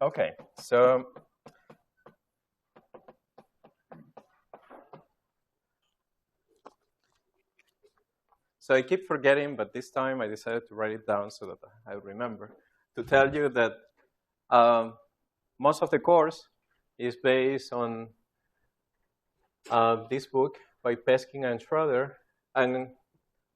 Okay, so I keep forgetting, but this time I decided to write it down so that I remember to tell you that most of the course is based on this book by Peskin and Schroeder, and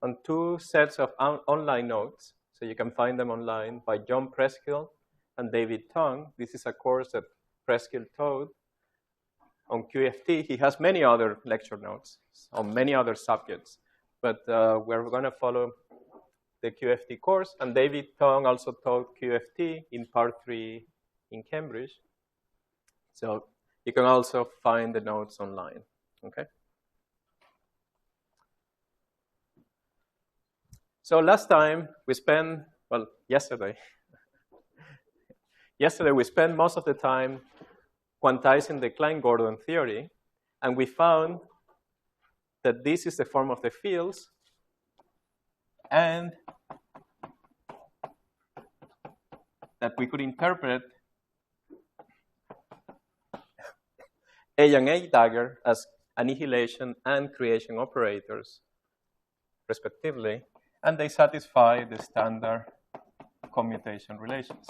on two sets of online notes. So you can find them online by John Preskill and David Tong. This is a course that Preskill taught on QFT. He has many other lecture notes on many other subjects, but we're going to follow the QFT course. And David Tong also taught QFT in part 3 in Cambridge. So you can also find the notes online, okay? So last time we spent, well, yesterday we spent most of the time quantizing the Klein-Gordon theory, and we found that this is the form of the fields, and that we could interpret A and A dagger as annihilation and creation operators, respectively, and they satisfy the standard commutation relations.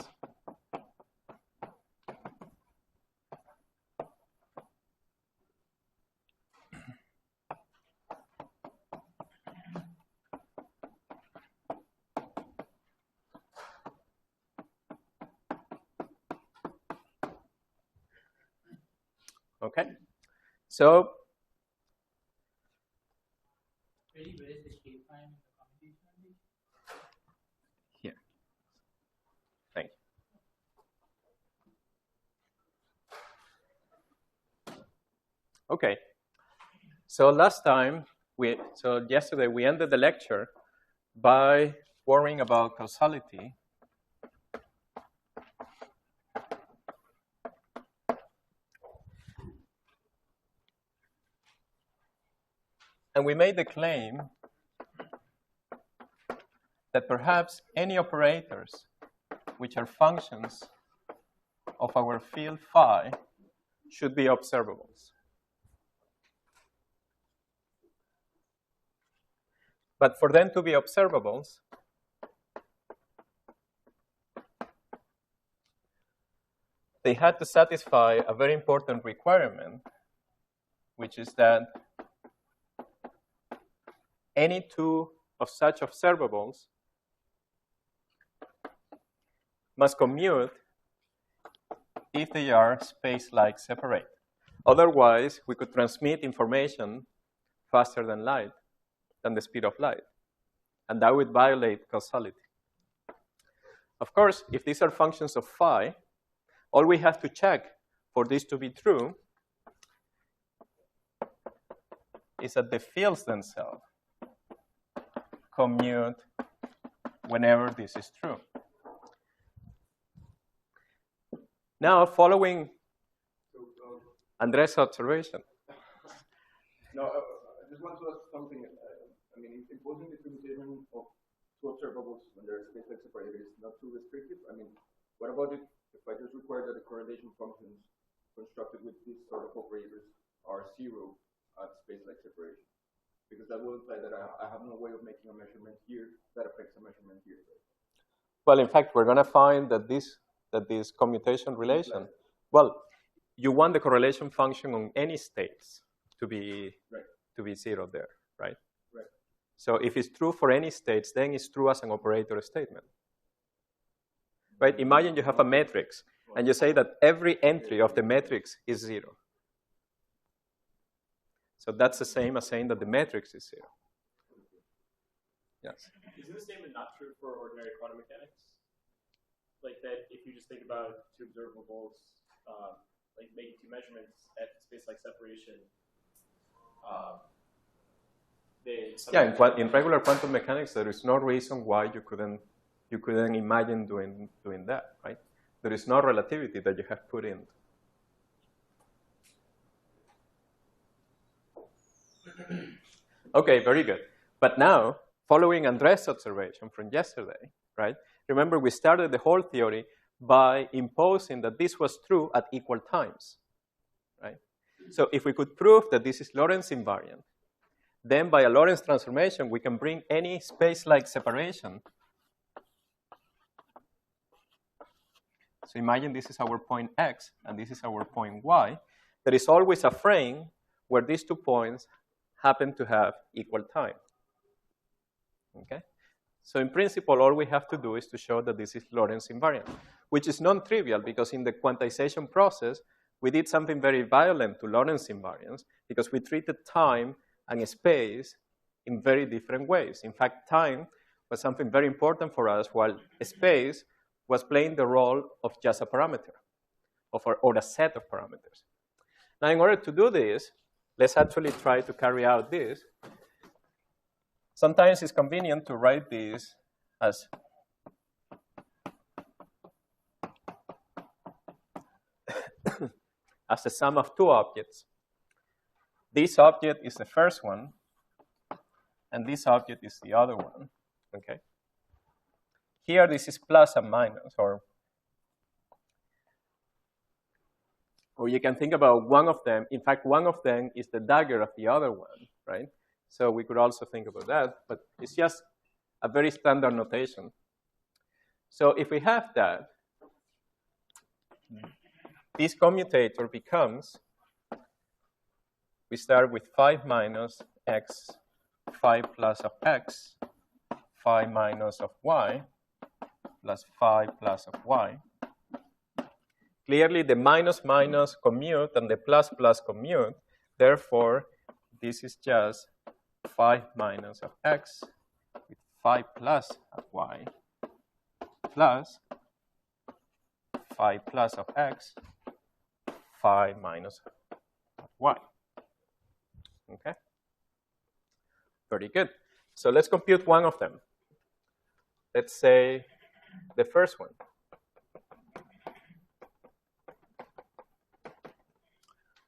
Okay, so here, thank you. Okay, so yesterday we ended the lecture by worrying about causality. And we made the claim that perhaps any operators which are functions of our field phi should be observables. But for them to be observables, they had to satisfy a very important requirement, which is that any two of such observables must commute if they are space-like separate. Otherwise, we could transmit information faster than light, than the speed of light, and that would violate causality. Of course, if these are functions of phi, all we have to check for this to be true is that the fields themselves commute whenever this is true. Now, following Andres' observation. No, I just want to ask something. I mean, imposing the commutation of two observables when they're space-like separated is not too restrictive. I mean, what about if I just require that the correlation functions constructed with this sort of operators are zero at space-like separation? Because that will imply that I have no way of making a measurement here that affects a measurement here. Well, in fact, we're going to find that this commutation relation, well, you want the correlation function on any states to be zero there, right? Right. So if it's true for any states, then it's true as an operator statement. Right? Imagine you have a matrix, and you say that every entry of the matrix is zero. So that's the same as saying that the matrix is zero. Yes. Isn't this statement not true for ordinary quantum mechanics? Like that, if you just think about two observables, like making two measurements at space-like separation, in regular quantum mechanics, there is no reason why you couldn't imagine doing that, right? There is no relativity that you have put in. Okay, very good. But now, following Andres' observation from yesterday, right? Remember, we started the whole theory by imposing that this was true at equal times, right? So if we could prove that this is Lorentz invariant, then by a Lorentz transformation, we can bring any space-like separation. So imagine this is our point X, and this is our point Y. There is always a frame where these 2 points happen to have equal time. Okay? So in principle, all we have to do is to show that this is Lorentz invariant, which is non-trivial because in the quantization process, we did something very violent to Lorentz invariance because we treated time and space in very different ways. In fact, time was something very important for us, while space was playing the role of just a parameter, or a set of parameters. Now, in order to do this, let's actually try to carry out this. Sometimes it's convenient to write this as as the sum of 2 objects. This object is the first one, and this object is the other one. Okay. Here, this is plus and minus, or you can think about one of them. In fact, one of them is the dagger of the other one, right? So we could also think about that, but it's just a very standard notation. So if we have that, this commutator becomes, we start with 5 minus x, 5 plus of x, 5 minus of y, plus 5 plus of y. Clearly, the minus minus commute and the plus plus commute. Therefore, this is just 5 minus of x with 5 plus of y plus 5 plus of x, 5 minus of y. Okay? Very good. So let's compute one of them. Let's say the first one.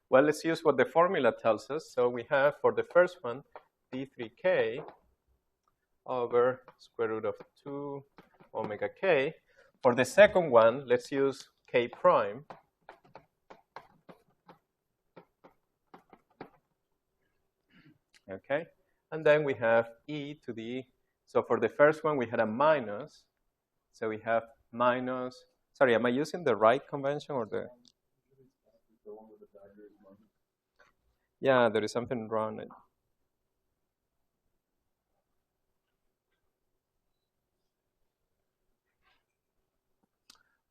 Well, let's use what the formula tells us. So we have for the first one, d3k over square root of 2 omega k. For the second one, let's use k prime. Okay, and then we have e to the, so for the first one, we had a minus. So we have minus, sorry, am I using the right convention or the? Yeah, there is something wrong.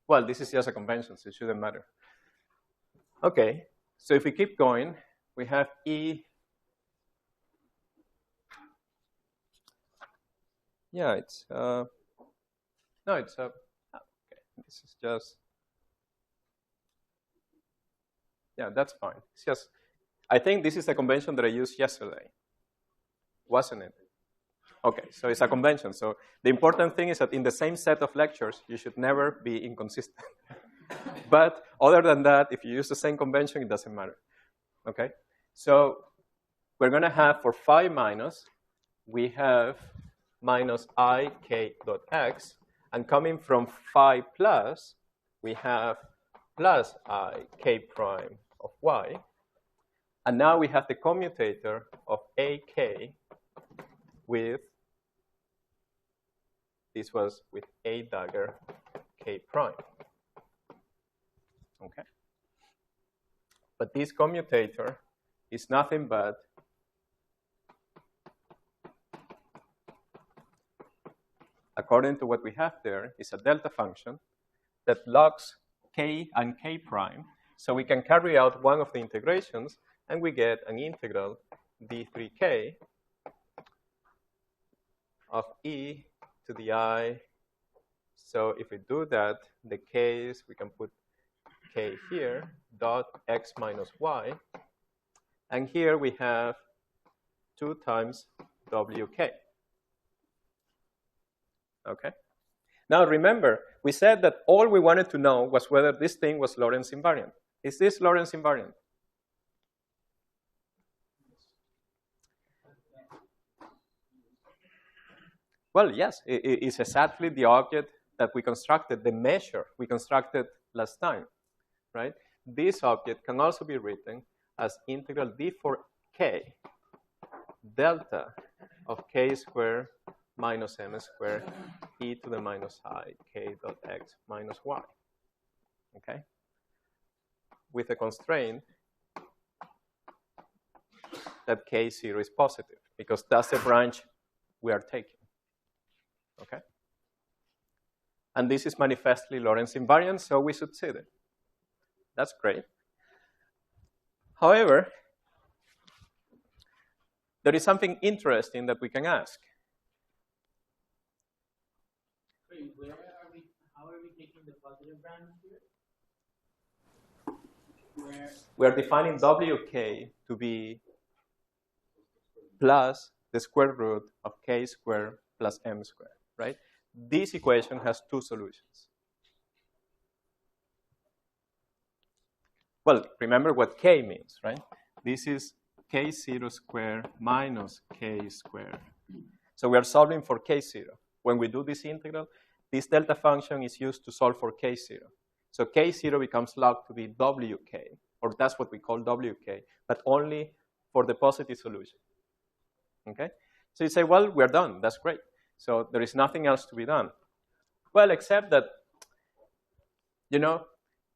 Well, this is just a convention, so it shouldn't matter. Okay, so if we keep going, we have E. Yeah, it's, no, it's, okay, this is just, yeah, that's fine. It's just, I think this is the convention that I used yesterday, wasn't it? Okay, so it's a convention. So the important thing is that in the same set of lectures, you should never be inconsistent. But other than that, if you use the same convention, it doesn't matter. Okay, so we're going to have for phi minus, we have minus I k dot x. And coming from phi plus, we have plus I k prime of y. And now we have the commutator of ak with, this was with a dagger k prime. Okay. But this commutator is nothing but according to what we have there, is a delta function that logs k and k prime. So we can carry out one of the integrations, and we get an integral d3k of e to the I. So if we do that, the k's, we can put k here, dot x minus y. And here we have 2 times wk. Okay. Now remember, we said that all we wanted to know was whether this thing was Lorentz invariant. Is this Lorentz invariant? Well, yes, it's exactly the object that we constructed, the measure we constructed last time, right? This object can also be written as integral d for k delta of k squared minus m squared e to the minus I k dot x minus y, okay? With a constraint that k0 is positive, because that's the branch we are taking, okay? And this is manifestly Lorentz invariant, so we succeeded. That's great. However, there is something interesting that we can ask. Wait, how are we taking the positive branch here? We are defining wk to be plus the square root of k squared plus m squared, right? This equation has two solutions. Well, remember what k means, right? This is k0 squared minus k squared. So we are solving for k0. When we do this integral, this delta function is used to solve for k0. So k0 becomes log to be wk, or that's what we call wk, but only for the positive solution. Okay? So you say, well, we're done. That's great. So there is nothing else to be done. Well, except that, you know,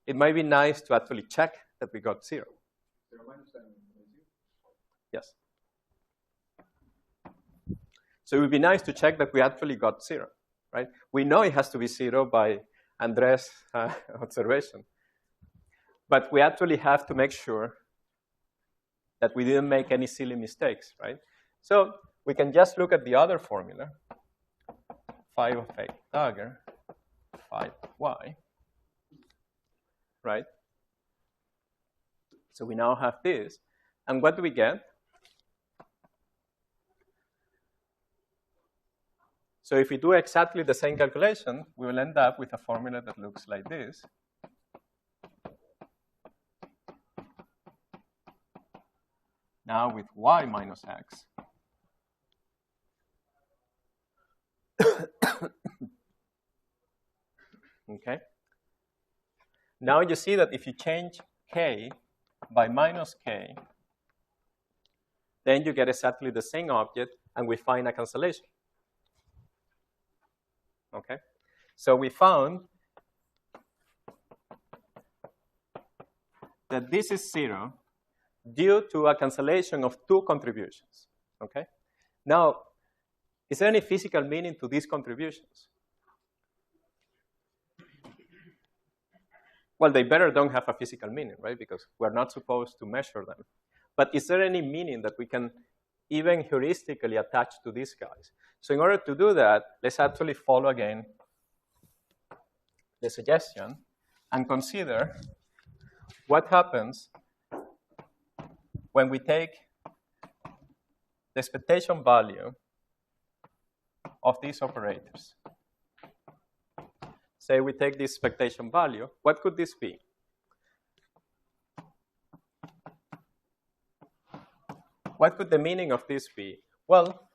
it might be nice to actually check that we got 0. 0 minus 7 is 0. Yes. So it would be nice to check that we actually got 0, right? We know it has to be 0 by Andres' observation. But we actually have to make sure that we didn't make any silly mistakes, right? So we can just look at the other formula, phi of a dagger, phi of y, right? So we now have this. And what do we get? So if we do exactly the same calculation, we will end up with a formula that looks like this. Now with y minus x. Okay. Now you see that if you change k by minus k, then you get exactly the same object, and we find a cancellation. Okay. So we found that this is 0 due to a cancellation of two contributions. Okay. Now, is there any physical meaning to these contributions? Well, they better don't have a physical meaning, right? Because we're not supposed to measure them. But is there any meaning that we can even heuristically attach to these guys? So in order to do that, let's actually follow again the suggestion and consider what happens when we take the expectation value of these operators. Say we take this expectation value. What could this be? What could the meaning of this be? Well,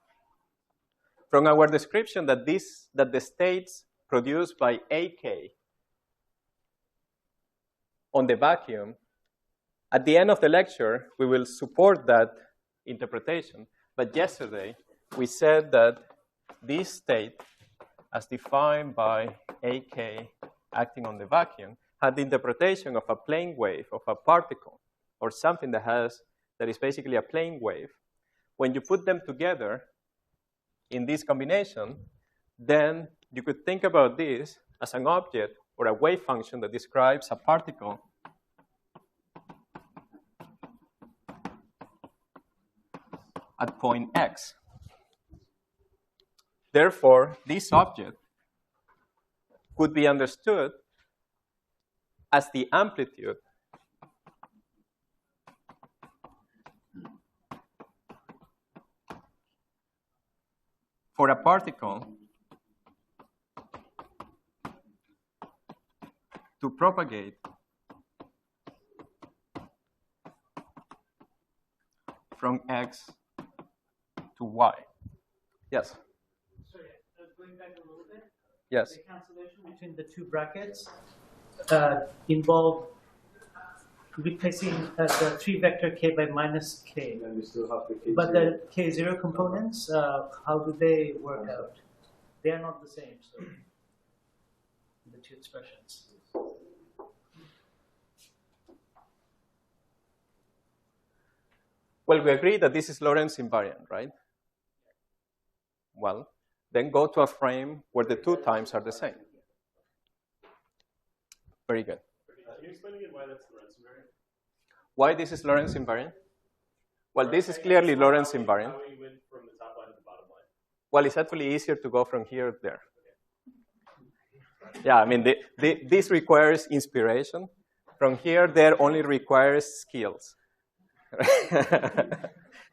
from our description that the states produced by AK on the vacuum, at the end of the lecture, we will support that interpretation. But yesterday, we said that this state, as defined by AK acting on the vacuum, had the interpretation of a plane wave of a particle, or something that is basically a plane wave. When you put them together in this combination, then you could think about this as an object or a wave function that describes a particle at point x. Therefore, this object could be understood as the amplitude for a particle to propagate from x to y. Yes? Sorry, going back a little bit. Yes. The cancellation between the two brackets involve replacing the 3-vector k by minus k. And then you still have the k0. But the k0 components, how do they work out? They are not the same, so the two expressions. Well, we agree that this is Lorentz invariant, right? Well, then go to a frame where the two times are the same. Very good. Can you explain again why that's Lorentz invariant? Why this is Lorentz invariant? Well, this is clearly Lorentz invariant. How we went from the top line to the bottom line? Well, it's actually easier to go from here to there. Yeah, I mean, this requires inspiration. From here, there only requires skills.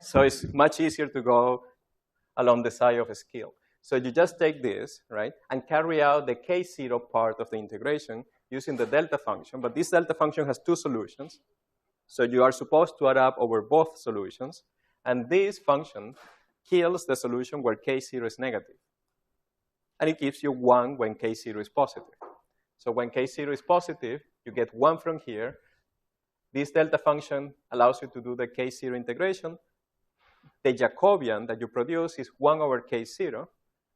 So it's much easier to go along the side of a skill. So you just take this, right, and carry out the k0 part of the integration using the delta function. But this delta function has two solutions. So you are supposed to add up over both solutions. And this function kills the solution where k0 is negative. And it gives you 1 when k0 is positive. So when k0 is positive, you get 1 from here. This delta function allows you to do the k0 integration. The Jacobian that you produce is 1 over k0,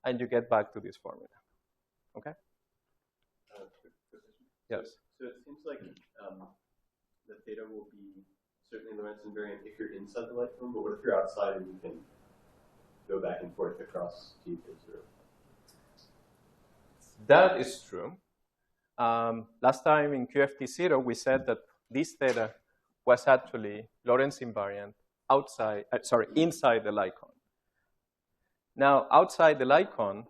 and you get back to this formula. Okay? Yes? So it seems like the theta will be certainly Lorentz invariant if you're inside the light cone, but what if you're outside and you can go back and forth across T equals 0? That is true. Last time in QFT0, we said that this theta was actually Lorentz invariant inside the light cone. Now, outside the light cone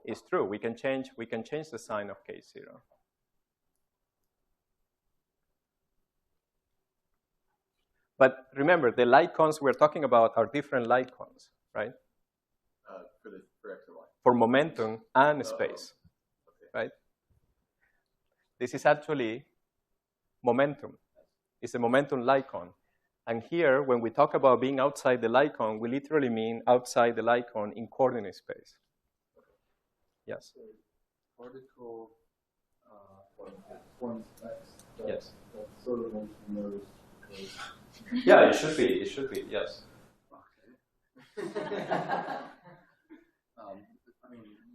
is true. We can change the sign of k0. But remember, the light cones we're talking about are different light cones, right? For X and Y. For momentum and space, Okay. right? This is actually momentum. It's a momentum light cone. And here, when we talk about being outside the light cone, we literally mean outside the light cone in coordinate space. Yes? Particle points X. Yes. That sort of makes me nervous because Yeah, it should be. It should be. Yes.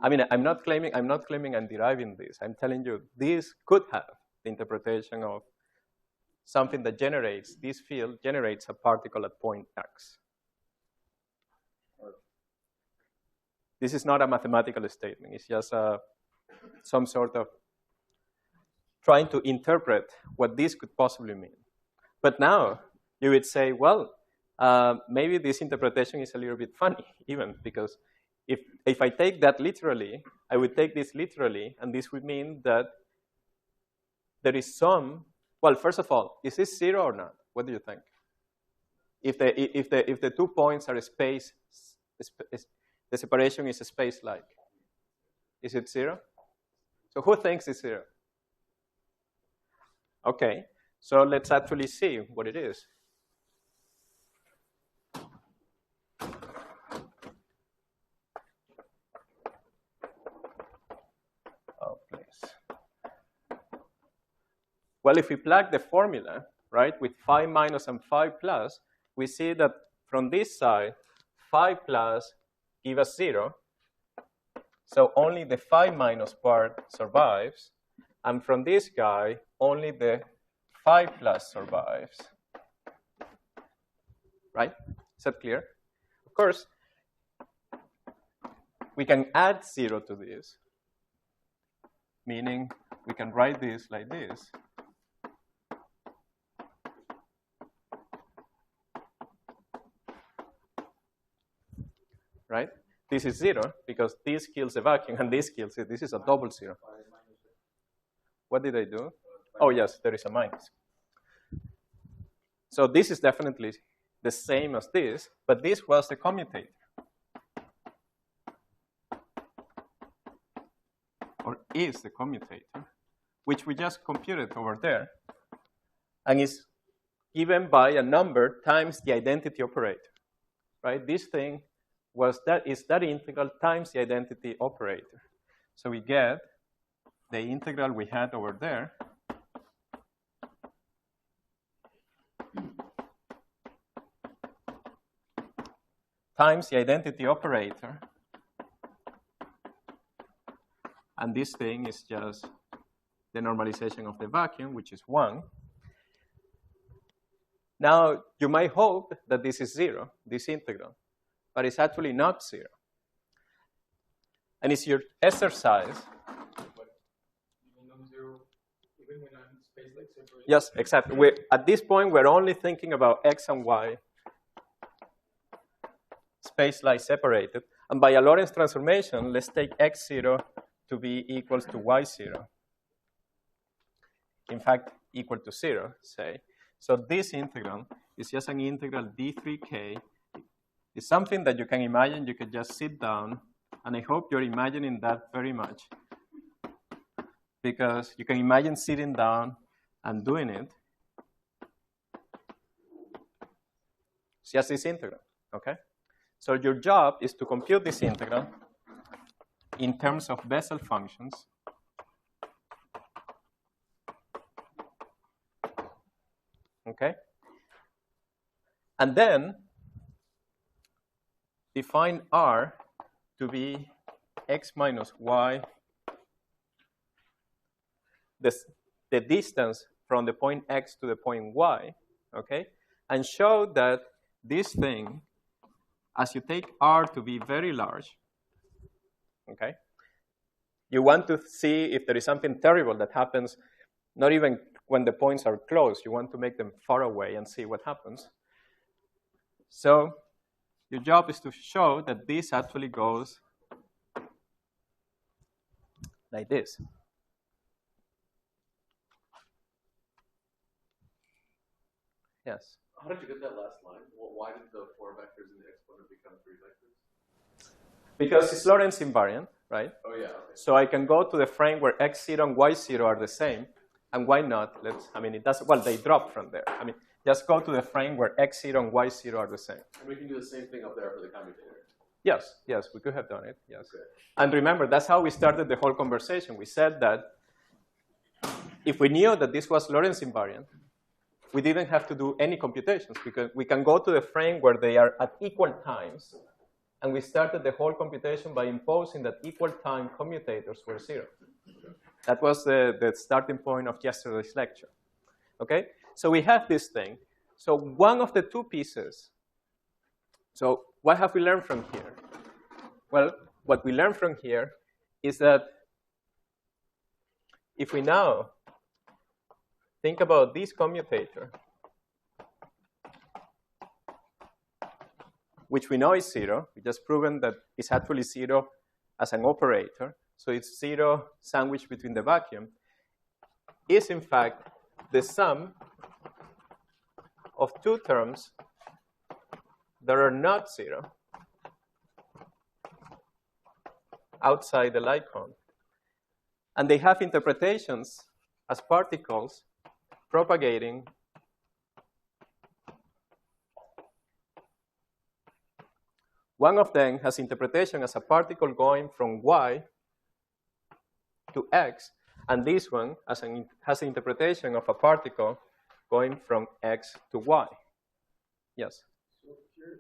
I mean, I'm not claiming I'm deriving this. I'm telling you this could have the interpretation of something that generates this field generates a particle at point X. This is not a mathematical statement. It's just some sort of trying to interpret what this could possibly mean. But now you would say, well, maybe this interpretation is a little bit funny, even because if I take that literally, I would take this literally, and this would mean that there is some. Well, first of all, is this 0 or not? What do you think? If the 2 points are space, the separation is space-like. Is it 0? So who thinks it's 0? Okay, so let's actually see what it is. Oh, please. Well, if we plug the formula, right, with phi minus and phi plus, we see that from this side, phi plus give us 0. So only the phi minus part survives. And from this guy, only the phi plus survives. Right? Is that clear? Of course, we can add 0 to this, meaning we can write this like this. Right? This is 0 because this kills the vacuum and this kills it. This is a double 0. What did I do? Oh, yes, there is a minus. So this is definitely the same as this, but this was the commutator. Or is the commutator, which we just computed over there, and is given by a number times the identity operator. Right? This thing is that integral times the identity operator. So we get the integral we had over there times the identity operator. And this thing is just the normalization of the vacuum, which is 1. Now, you might hope that this is 0, this integral, but it's actually not 0. And it's your exercise. Even when I'm space-like separated? Yes, exactly. At this point, we're only thinking about x and y space-like separated. And by a Lorentz transformation, let's take x0 to be equals to y0. In fact, equal to 0, say. So this integral is just an integral d3k. It's something that you can imagine. You can just sit down, and I hope you're imagining that very much, because you can imagine sitting down and doing it. It's just this integral, okay? So your job is to compute this integral in terms of Bessel functions. Okay? And then define R to be x minus y, the distance from the point x to the point y, okay? And show that this thing, as you take R to be very large, okay? You want to see if there is something terrible that happens, not even when the points are close. You want to make them far away and see what happens. So your job is to show that this actually goes like this. Yes? How did you get that last line? Well, why did the 4 vectors in the exponent become 3 vectors? Because it's Lorentz invariant, right? Oh, yeah. Okay. So I can go to the frame where x0 and y0 are the same. And why not? It doesn't, well, they drop from there. Just go to the frame where x0 and y0 are the same. And we can do the same thing up there for the commutator. Yes, we could have done it, yes. Okay. And remember, that's how we started the whole conversation. We said that if we knew that this was Lorentz invariant, we didn't have to do any computations, because we can go to the frame where they are at equal times, and we started the whole computation by imposing that equal time commutators were 0. That was the starting point of yesterday's lecture. Okay? So we have this thing. So one of the two pieces. So what have we learned from here? Well, what we learned from here is that if we now think about this commutator, which we know is 0, we just proven that it's actually 0 as an operator, so it's 0 sandwiched between the vacuum, is in fact the sum of two terms that are not 0 outside the light cone. And they have interpretations as particles propagating one of them has interpretation as a particle going from y to x, and this one has an interpretation of a particle going from x to y. Yes? So here,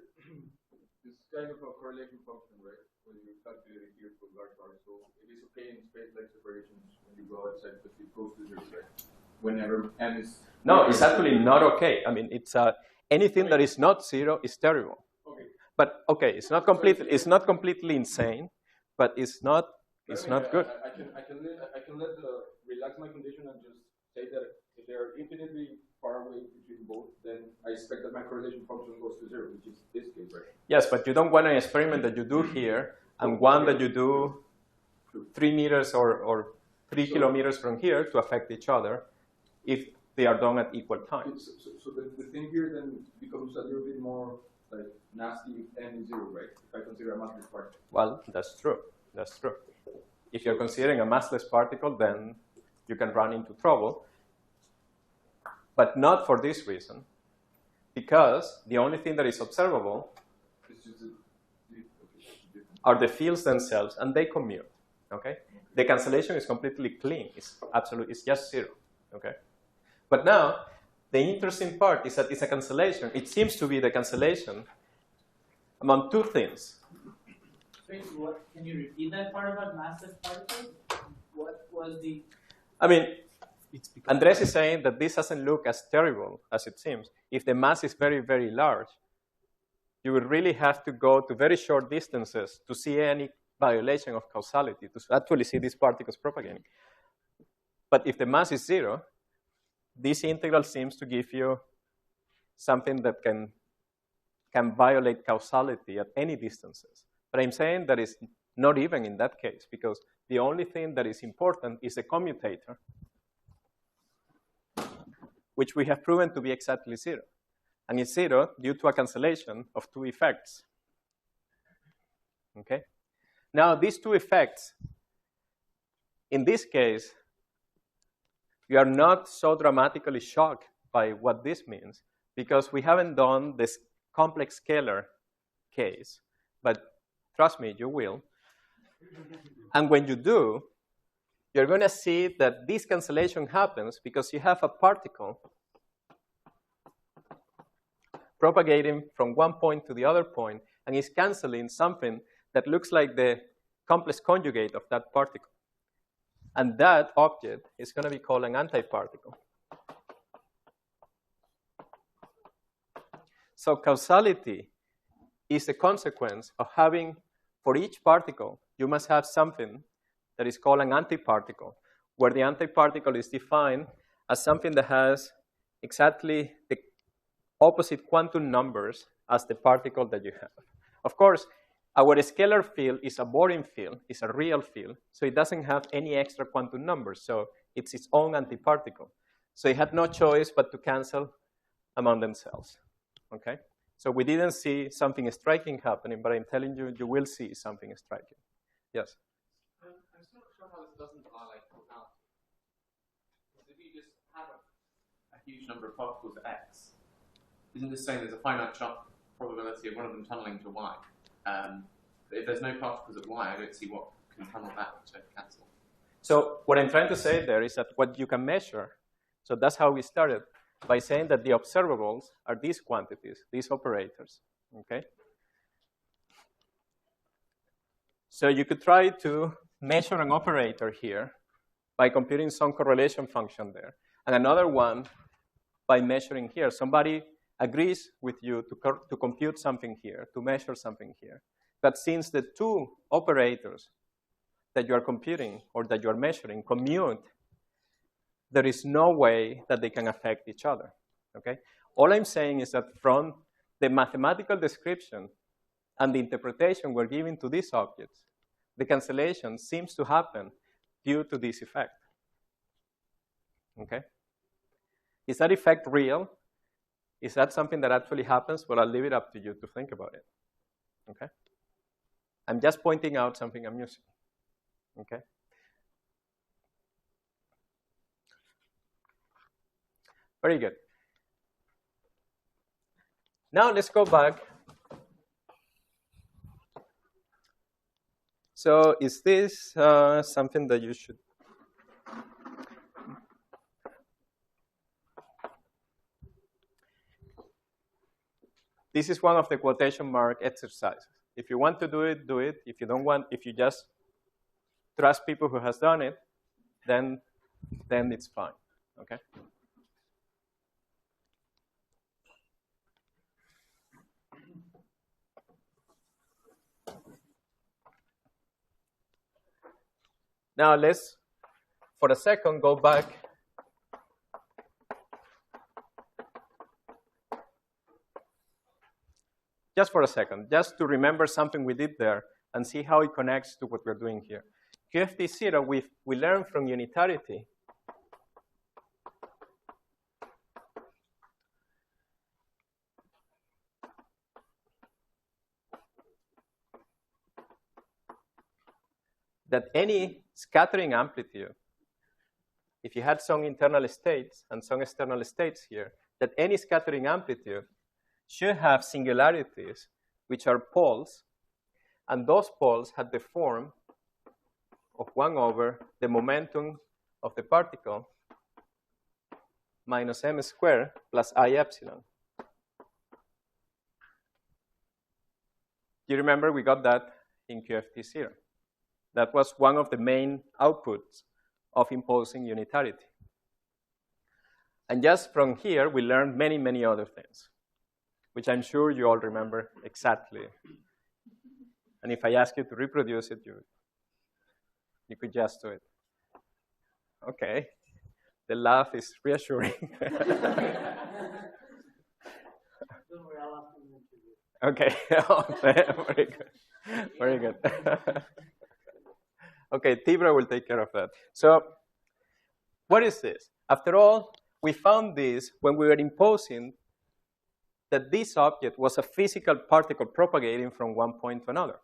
this kind of a correlation function, right? When you calculate it here for large particles, it is okay in space-like separations when you go outside, but it goes to 0, right? Whenever n is... No, it's actually not okay. It's anything that is not 0 is terrible. Okay. But okay, it's not completely insane, but it's not good. I can relax my condition and just say that if they are infinitely far away between both, then I expect that my correlation function goes to 0, which is this case, right? Yes, but you don't want an experiment that you do here and one that you do 3 meters or 3 kilometers from here to affect each other if they are done at equal times. So the thing here then becomes a little bit more like nasty if n is 0, right? If I consider a massless particle. Well, that's true. That's true. If you're considering a massless particle, then you can run into trouble. But not for this reason, because the only thing that is observable It's just are the fields themselves, and they commute. Okay, the cancellation is completely clean. It's absolute. It's just zero. Okay, but now the interesting part is that it's a cancellation. It seems to be the cancellation among two things. Wait, what? Can you repeat that part about massive particles? What was the? I mean, Andres is saying that this doesn't look as terrible as it seems. If the mass is very, very large, you would really have to go to very short distances to see any violation of causality, to actually see these particles propagating. But if the mass is zero, this integral seems to give you something that can violate causality at any distances. But I'm saying that it's not even in that case, because the only thing that is important is the commutator, which we have proven to be exactly zero. And it's zero due to a cancellation of two effects. Okay? Now, these two effects, in this case, we are not so dramatically shocked by what this means, because we haven't done this complex scalar case. But trust me, you will. And when you do, you're going to see that this cancellation happens because you have a particle propagating from one point to the other point, and is canceling something that looks like the complex conjugate of that particle. And that object is going to be called an antiparticle. So causality is a consequence of having, for each particle, you must have something that is called an antiparticle, where the antiparticle is defined as something that has exactly the opposite quantum numbers as the particle that you have. Of course, our scalar field is a boring field, it's a real field, so it doesn't have any extra quantum numbers, so it's its own antiparticle. So it had no choice but to cancel among themselves. Okay? So we didn't see something striking happening, but I'm telling you, you will see something striking. Yes? I'm still not sure how this doesn't violate causality. Because if you just have a huge number of particles at x, isn't this saying there's a finite chance probability of one of them tunneling to y? But if there's no particles at y, I don't see what can tunnel back to cancel. So what I'm trying to say there is that what you can measure, so that's how we started, by saying that the observables are these quantities, these operators, okay? So you could try to measure an operator here by computing some correlation function there, and another one by measuring here. Somebody agrees with you to compute something here, to measure something here. But since the two operators that you are computing or that you are measuring commute, there is no way that they can affect each other, okay? All I'm saying is that from the mathematical description and the interpretation we're giving to these objects, the cancellation seems to happen due to this effect, okay? Is that effect real? Is that something that actually happens? Well, I'll leave it up to you to think about it, okay? I'm just pointing out something amusing, okay? Very good. Now let's go back. So is this something that you should? This is one of the quotation mark exercises. If you want to do it, do it. If you don't want, if you just trust people who has done it, then it's fine, okay? Now let's, for a second, go back. Just for a second, just to remember something we did there and see how it connects to what we're doing here. QFT0, we learned from unitarity that any scattering amplitude, if you had some internal states and some external states here, that any scattering amplitude should have singularities, which are poles, And those poles had the form of 1 over the momentum of the particle minus m squared plus I epsilon. You remember we got that in QFT0. That was one of the main outputs of imposing unitarity. And just from here, we learned many, many other things, which I'm sure you all remember exactly. And if I ask you to reproduce it, you could just do it. Okay. The laugh is reassuring. Okay. Very good. Very good. Okay, Tibra will take care of that. So what is this? After all, we found this when we were imposing that this object was a physical particle propagating from one point to another.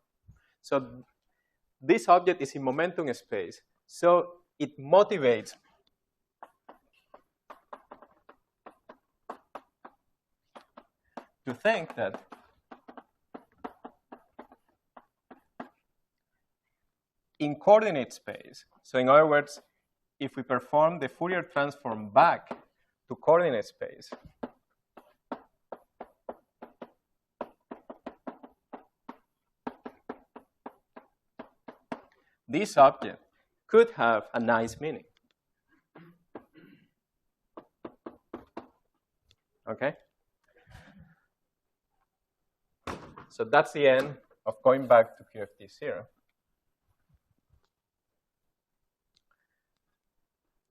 So this object is in momentum space. So it motivates to think that in coordinate space, so in other words, if we perform the Fourier transform back to coordinate space, this object could have a nice meaning. Okay? So that's the end of going back to QFT0.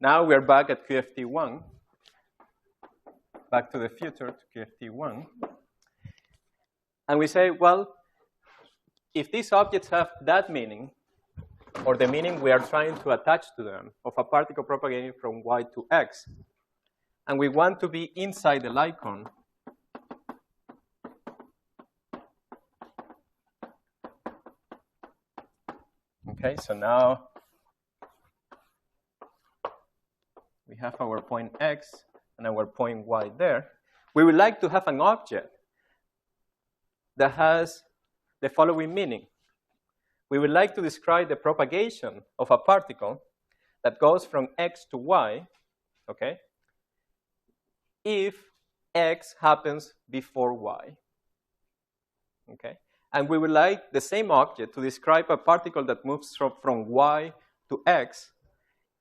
Now we're back at QFT1, back to the future to QFT1. And we say, well, if these objects have that meaning, or the meaning we are trying to attach to them, of a particle propagating from y to x, and we want to be inside the light cone, okay, so now we have our point x and our point y there. We would like to have an object that has the following meaning. We would like to describe the propagation of a particle that goes from x to y, okay, if x happens before y, okay? And we would like the same object to describe a particle that moves from y to x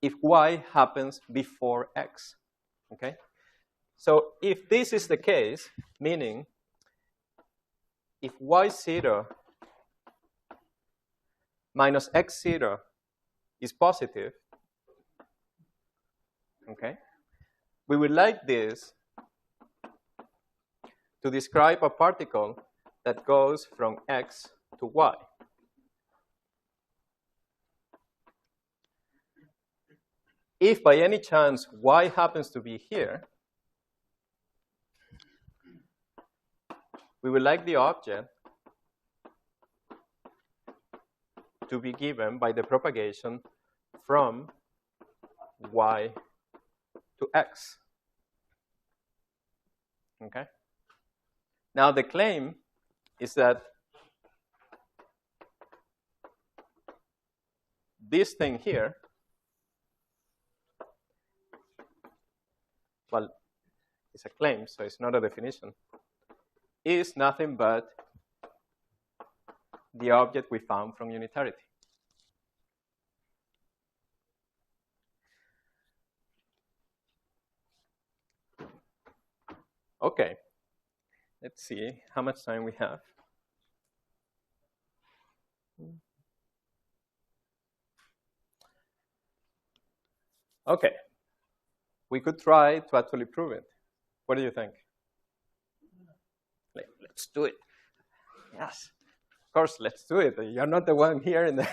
if y happens before x, okay? So if this is the case, meaning if y0 minus x0 is positive, okay, we would like this to describe a particle that goes from x to y. If by any chance y happens to be here, we would like the object to be given by the propagation from y to x. Okay? Now the claim is that this thing here, well, it's a claim, so it's not a definition, is nothing but the object we found from unitarity. Okay, let's see how much time we have. Okay, we could try to actually prove it. What do you think? Let's do it. Yes, of course, let's do it. You're not the one here in the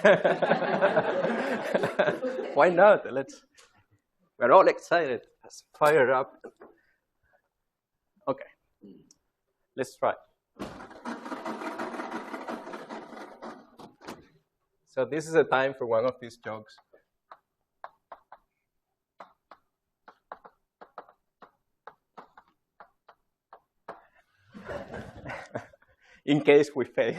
Why not? We're all excited. Let's fire up. Okay, let's try. So this is a time for one of these jokes. In case we fail.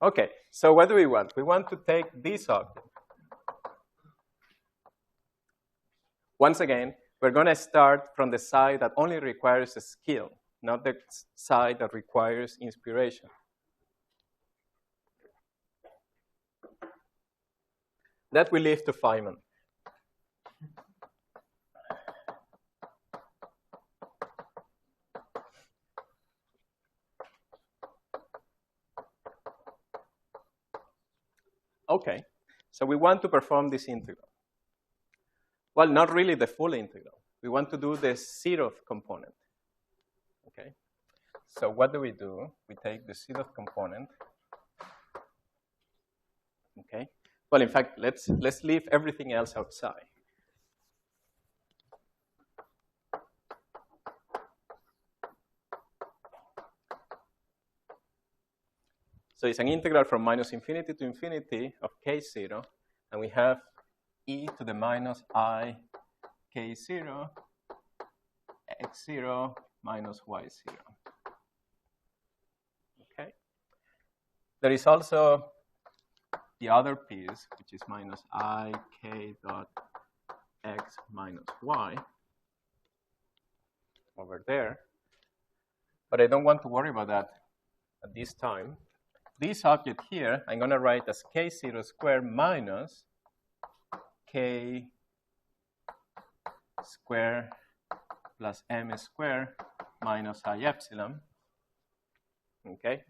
Okay, so what do we want? We want to take this object. Once again, we're going to start from the side that only requires a skill, not the side that requires inspiration. That we leave to Feynman. Okay, so we want to perform this integral. Well, not really the full integral. We want to do the 0th component. Okay, so what do? We take the 0th component. Okay, well, in fact, let's leave everything else outside. So it's an integral from minus infinity to infinity of k0, and we have e to the minus I k0 x0 minus y0. Okay. There is also the other piece, which is minus I k dot x minus y over there. But I don't want to worry about that at this time. This object here, I'm going to write as k0 squared minus k squared plus m squared minus I epsilon. Okay,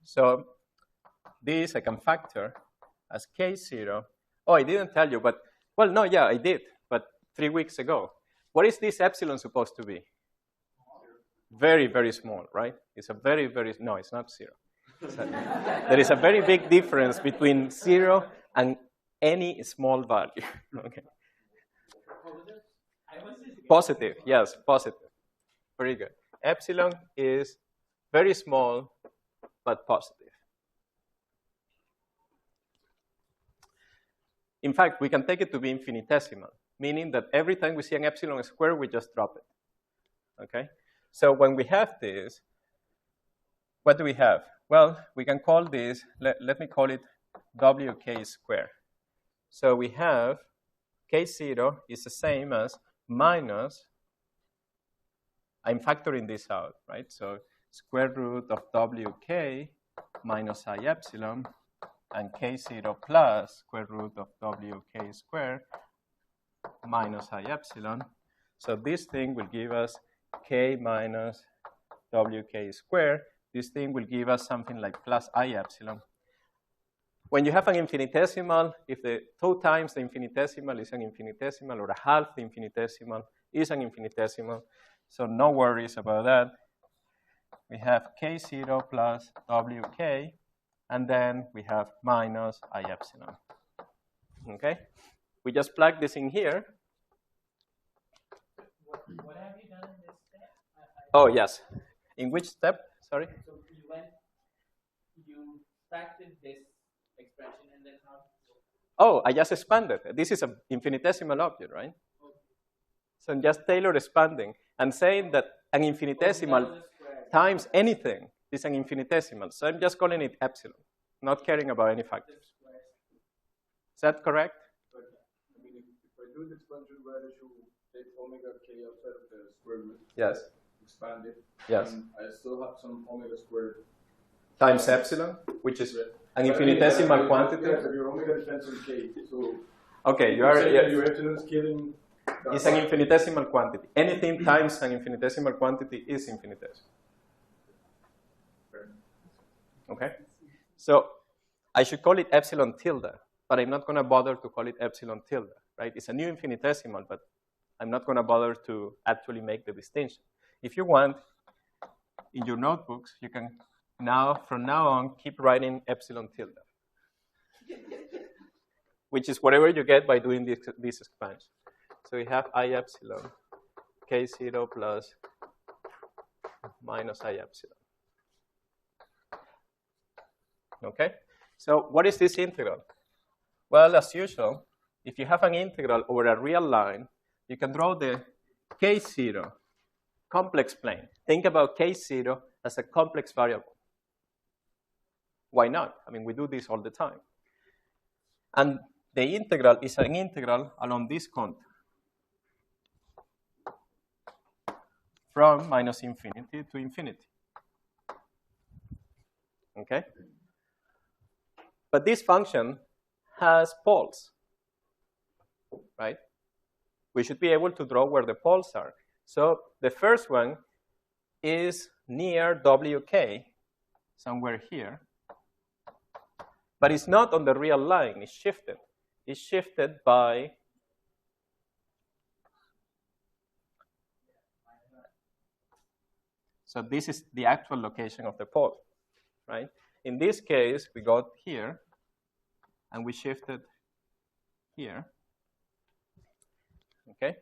so this I can factor as k0. Oh, I didn't tell you, but, well, no, yeah, I did, but 3 weeks ago. What is this epsilon supposed to be? Very, very small, right? It's a very, very, no, it's not 0. There is a very big difference between 0 and any small value. Okay. Positive, yes, positive. Very good. Epsilon is very small, but positive. In fact, we can take it to be infinitesimal, meaning that every time we see an epsilon squared, we just drop it. Okay? So when we have this, what do we have? Well, we can call this, let me call it wk squared. So we have k0 is the same as minus, I'm factoring this out, right? So square root of wk minus I epsilon and k0 plus square root of wk squared minus I epsilon. So this thing will give us k minus wk squared. This thing will give us something like plus I epsilon. When you have an infinitesimal, if the 2 times the infinitesimal is an infinitesimal, or a half the infinitesimal is an infinitesimal, so no worries about that. We have k0 plus wk, and then we have minus I epsilon. Okay? We just plug this in here. What have you done in this step? Oh, yes. In which step? Sorry? So you factored this expression and then how? Oh, I just expanded. This is an infinitesimal object, right? Okay. So I'm just Taylor expanding and saying that an infinitesimal times anything is an infinitesimal. So I'm just calling it epsilon, not caring about any factors. Is that correct? I mean, if I do the expansion where I should take omega k outside of the square root. Yes. Expand it. Yes. And I still have some omega squared Times epsilon, which is an infinitesimal quantity. Yeah, so your omega depends on k. So okay, you are. Yes. Your epsilon is killing. It's an infinitesimal quantity. Anything times an infinitesimal quantity is infinitesimal. Okay? So I should call it epsilon tilde, but I'm not going to bother to call it epsilon tilde, right? It's a new infinitesimal, but I'm not going to bother to actually make the distinction. If you want, in your notebooks, you can from now on, keep writing epsilon tilde, which is whatever you get by doing this expansion. So we have I epsilon, k0 plus minus I epsilon. Okay? So what is this integral? Well, as usual, if you have an integral over a real line, you can draw the k0 complex plane. Think about k0 as a complex variable. Why not? I mean, we do this all the time. And the integral is an integral along this contour from minus infinity to infinity. Okay? But this function has poles, right? We should be able to draw where the poles are. So the first one is near WK, somewhere here. But it's not on the real line, it's shifted. It's shifted by so this is the actual location of the pole, right? In this case, we got here, and we shifted here, okay?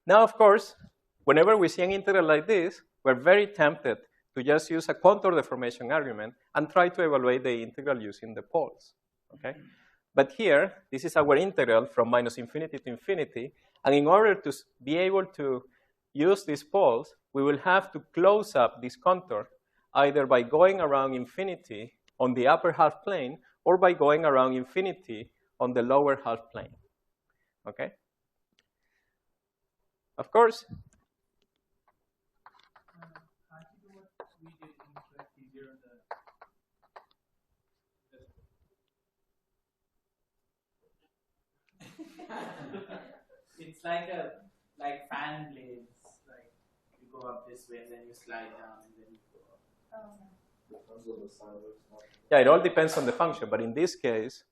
Now, of course, whenever we see an integral like this, we're very tempted to just use a contour deformation argument and try to evaluate the integral using the poles, okay? But here, this is our integral from minus infinity to infinity, and in order to be able to use these poles, we will have to close up this contour either by going around infinity on the upper half plane or by going around infinity on the lower half plane, okay? Of course, It's like fan blades. Like you go up this way and then you slide down and then you go up. yeah, it all depends on the function, but in this case,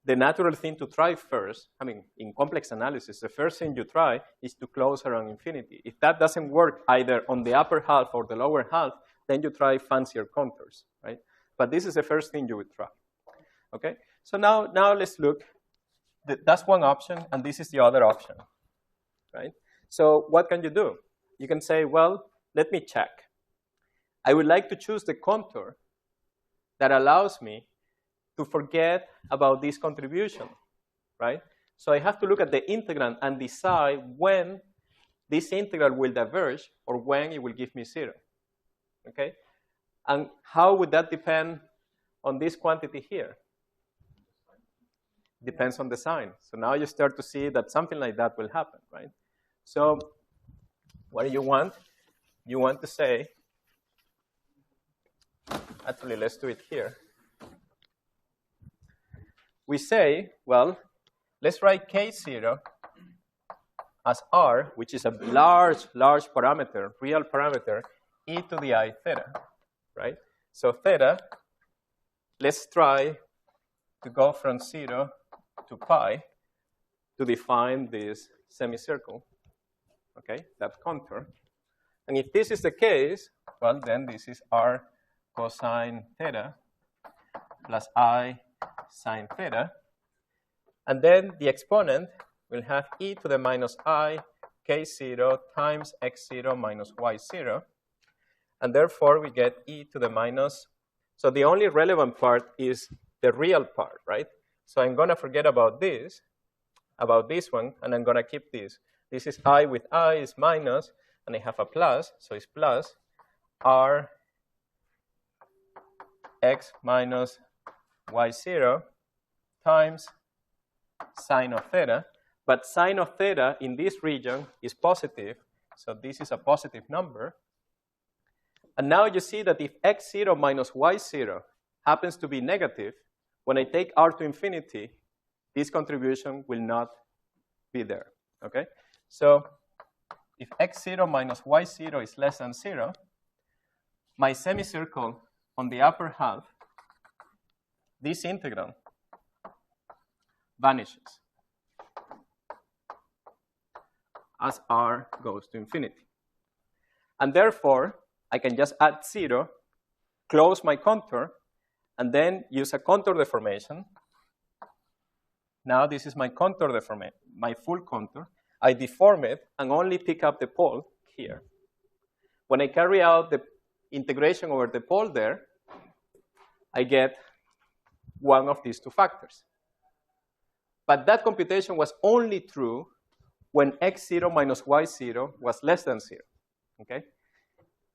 the natural thing to try first, I mean, in complex analysis, the first thing you try is to close around infinity. If that doesn't work either on the upper half or the lower half, then you try fancier contours, right? But this is the first thing you would try, okay? So now let's look. That's one option, and this is the other option, right? So what can you do? You can say, well, let me check. I would like to choose the contour that allows me to forget about this contribution, right? So I have to look at the integrand and decide when this integral will diverge or when it will give me 0, okay? And how would that depend on this quantity here? Depends on the sign. So now you start to see that something like that will happen, right? So what do you want? You want to say, actually, let's do it here. We say, well, let's write K0 as R, which is a large parameter, real parameter, e to the I theta, right? So theta, let's try to go from 0 to pi to define this semicircle, okay, that contour. And if this is the case, well, then this is R cosine theta plus I sine theta. And then the exponent will have e to the minus I k0 times x0 minus y0. And therefore, we get e to the minus. So the only relevant part is the real part, right? So I'm going to forget about this one, and I'm going to keep this. This is I with I is minus, and I have a plus, so it's plus R x minus y0 times sine of theta. But sine of theta in this region is positive, so this is a positive number. And now you see that if x0 minus y0 happens to be negative, when I take R to infinity, this contribution will not be there, okay? So if x0 minus y0 is less than 0, my semicircle on the upper half, this integral vanishes as R goes to infinity. And therefore, I can just add 0, close my contour, and then use a contour deformation. Now this is my contour deformation, my full contour. I deform it and only pick up the pole here. When I carry out the integration over the pole there, I get one of these two factors. But that computation was only true when x0 minus y0 was less than 0, okay?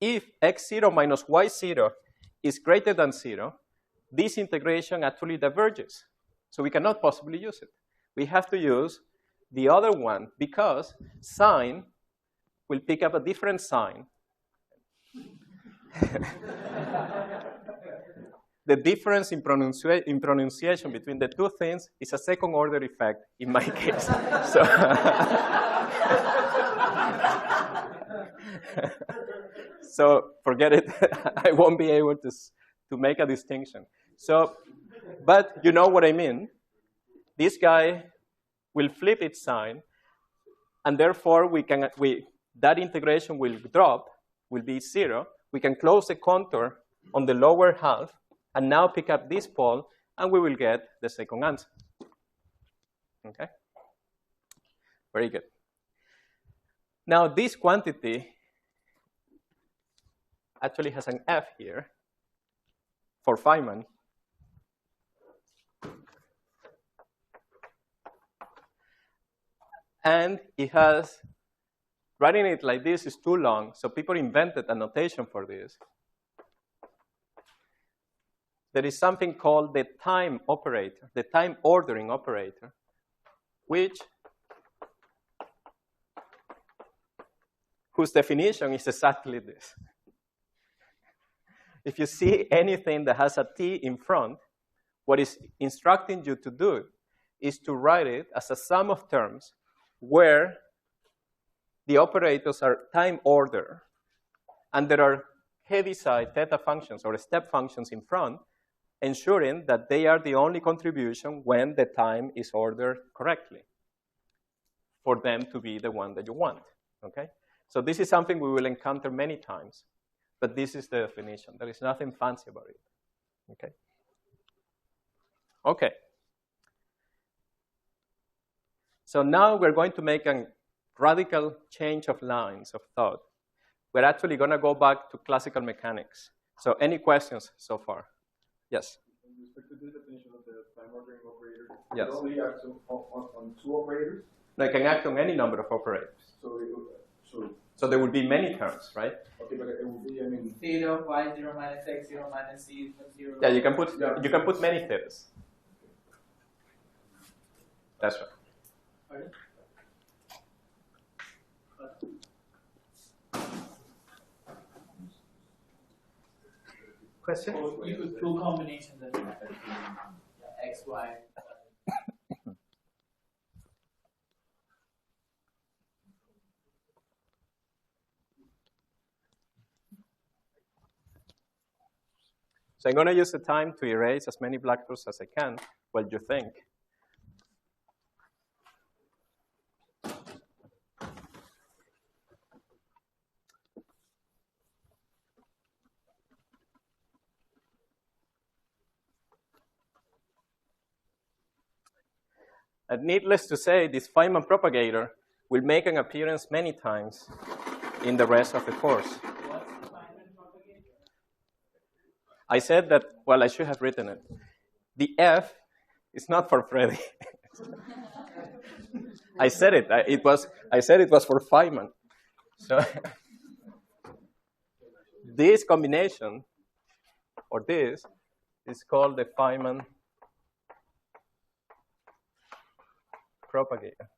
if x0 minus y0 is greater than 0, this integration actually diverges. So we cannot possibly use it. We have to use the other one because sine will pick up a different sign. The difference in pronunciation between the two things is a second order effect in my case. So, so forget it. I won't be able to make a distinction. So, but you know what I mean. This guy will flip its sign, and therefore that integration will drop, will be 0. We can close the contour on the lower half, and now pick up this pole, and we will get the second answer. Okay? Very good. Now, this quantity actually has an F here for Feynman. And it has, writing it like this is too long, so people invented a notation for this. There is something called the time operator, the time ordering operator, whose definition is exactly this. If you see anything that has a t in front, what is instructing you to do is to write it as a sum of terms where the operators are time order, and there are Heaviside theta functions or step functions in front, ensuring that they are the only contribution when the time is ordered correctly for them to be the one that you want, okay? So this is something we will encounter many times, but this is the definition. There is nothing fancy about it, okay? Okay. So now we're going to make a radical change of lines of thought. We're actually going to go back to classical mechanics. So any questions so far? Yes? With respect to this definition of the time ordering operator, yes. it only acts on two operators? No, it can act on any number of operators. So there would be many terms, right? Okay, but it would be, I mean... Theta of y0 minus x0 minus c equals 0. Yeah, you can put many thetas. That's right. Pardon? Question? So you could two combinations of x, y. So I'm going to use the time to erase as many blackboards as I can while you think. And needless to say, this Feynman propagator will make an appearance many times in the rest of the course. What's the Feynman propagator? I said that, well, I should have written it. The F is not for Freddy. I said it. I said it was for Feynman. So this combination, or this, is called the Feynman propagator.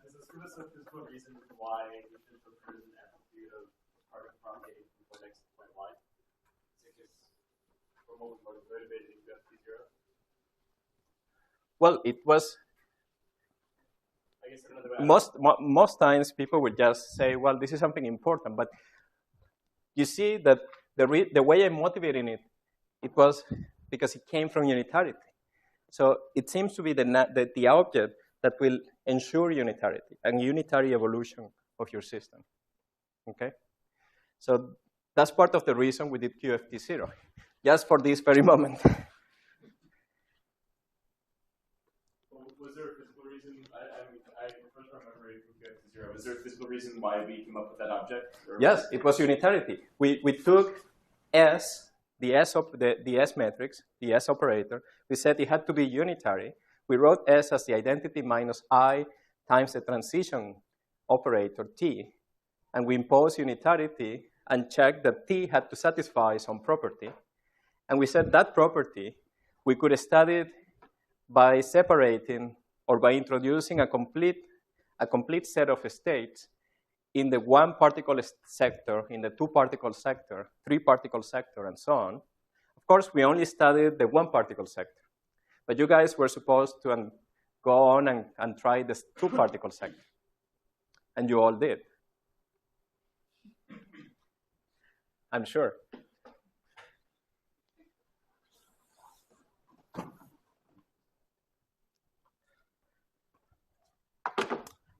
Does this give us a physical reason why we should propose an amplitude of part of propagating from point x to point y? Is it just we're motivated to get to 0? Well, it was. I guess another way. Most times people would just say, well, this is something important, but you see that the way I'm motivating it, it was because it came from unitarity. So it seems to be the object that will ensure unitarity and unitary evolution of your system, okay? So that's part of the reason we did QFT0, just for this very moment. Was there a physical reason? I first remember it from QFT0. Was there a physical reason why we came up with that object? Or Yes, it was unitarity. We took S, the S matrix, the S operator. We said it had to be unitary. We wrote S as the identity minus I times the transition operator T, and we imposed unitarity and checked that T had to satisfy some property. And we said that property, we could study it by separating or by introducing a complete set of states in the one particle sector, in the two particle sector, three particle sector, and so on. Of course, we only studied the one particle sector, but you guys were supposed to go on and try this two particle sector, and you all did, I'm sure.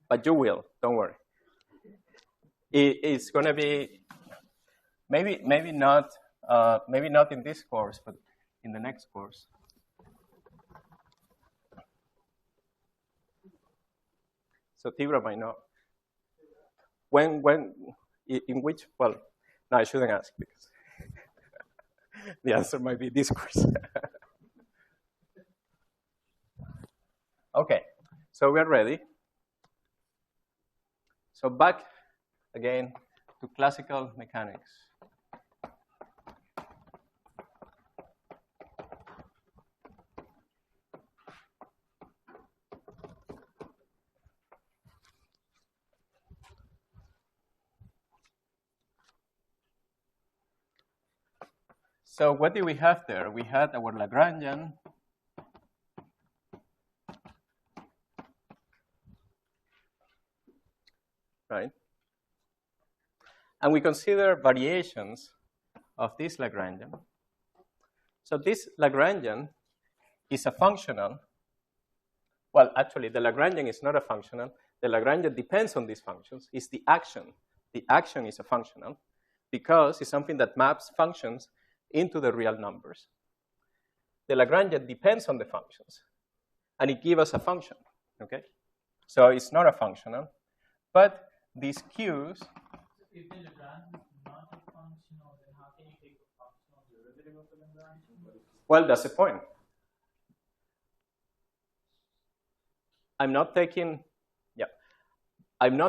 But you will, don't worry. It's going to be maybe not in this course, but in the next course. So Tibra might know. In which? Well, no, I shouldn't ask because the answer might be this course. Okay, so we're ready. So back again to classical mechanics. So what did we have there? We had our Lagrangian, right? And we consider variations of this Lagrangian. So this Lagrangian is a functional. Well, actually, the Lagrangian is not a functional. The Lagrangian depends on these functions. It's the action. The action is a functional because it's something that maps functions into the real numbers. The Lagrangian depends on the functions, and it gives us a function, okay? So it's not a functional, but these Q's... If the Lagrangian is not a functional, then how can you take the functional derivative of the Lagrangian? Well, that's the point. I'm not taking the... I mean,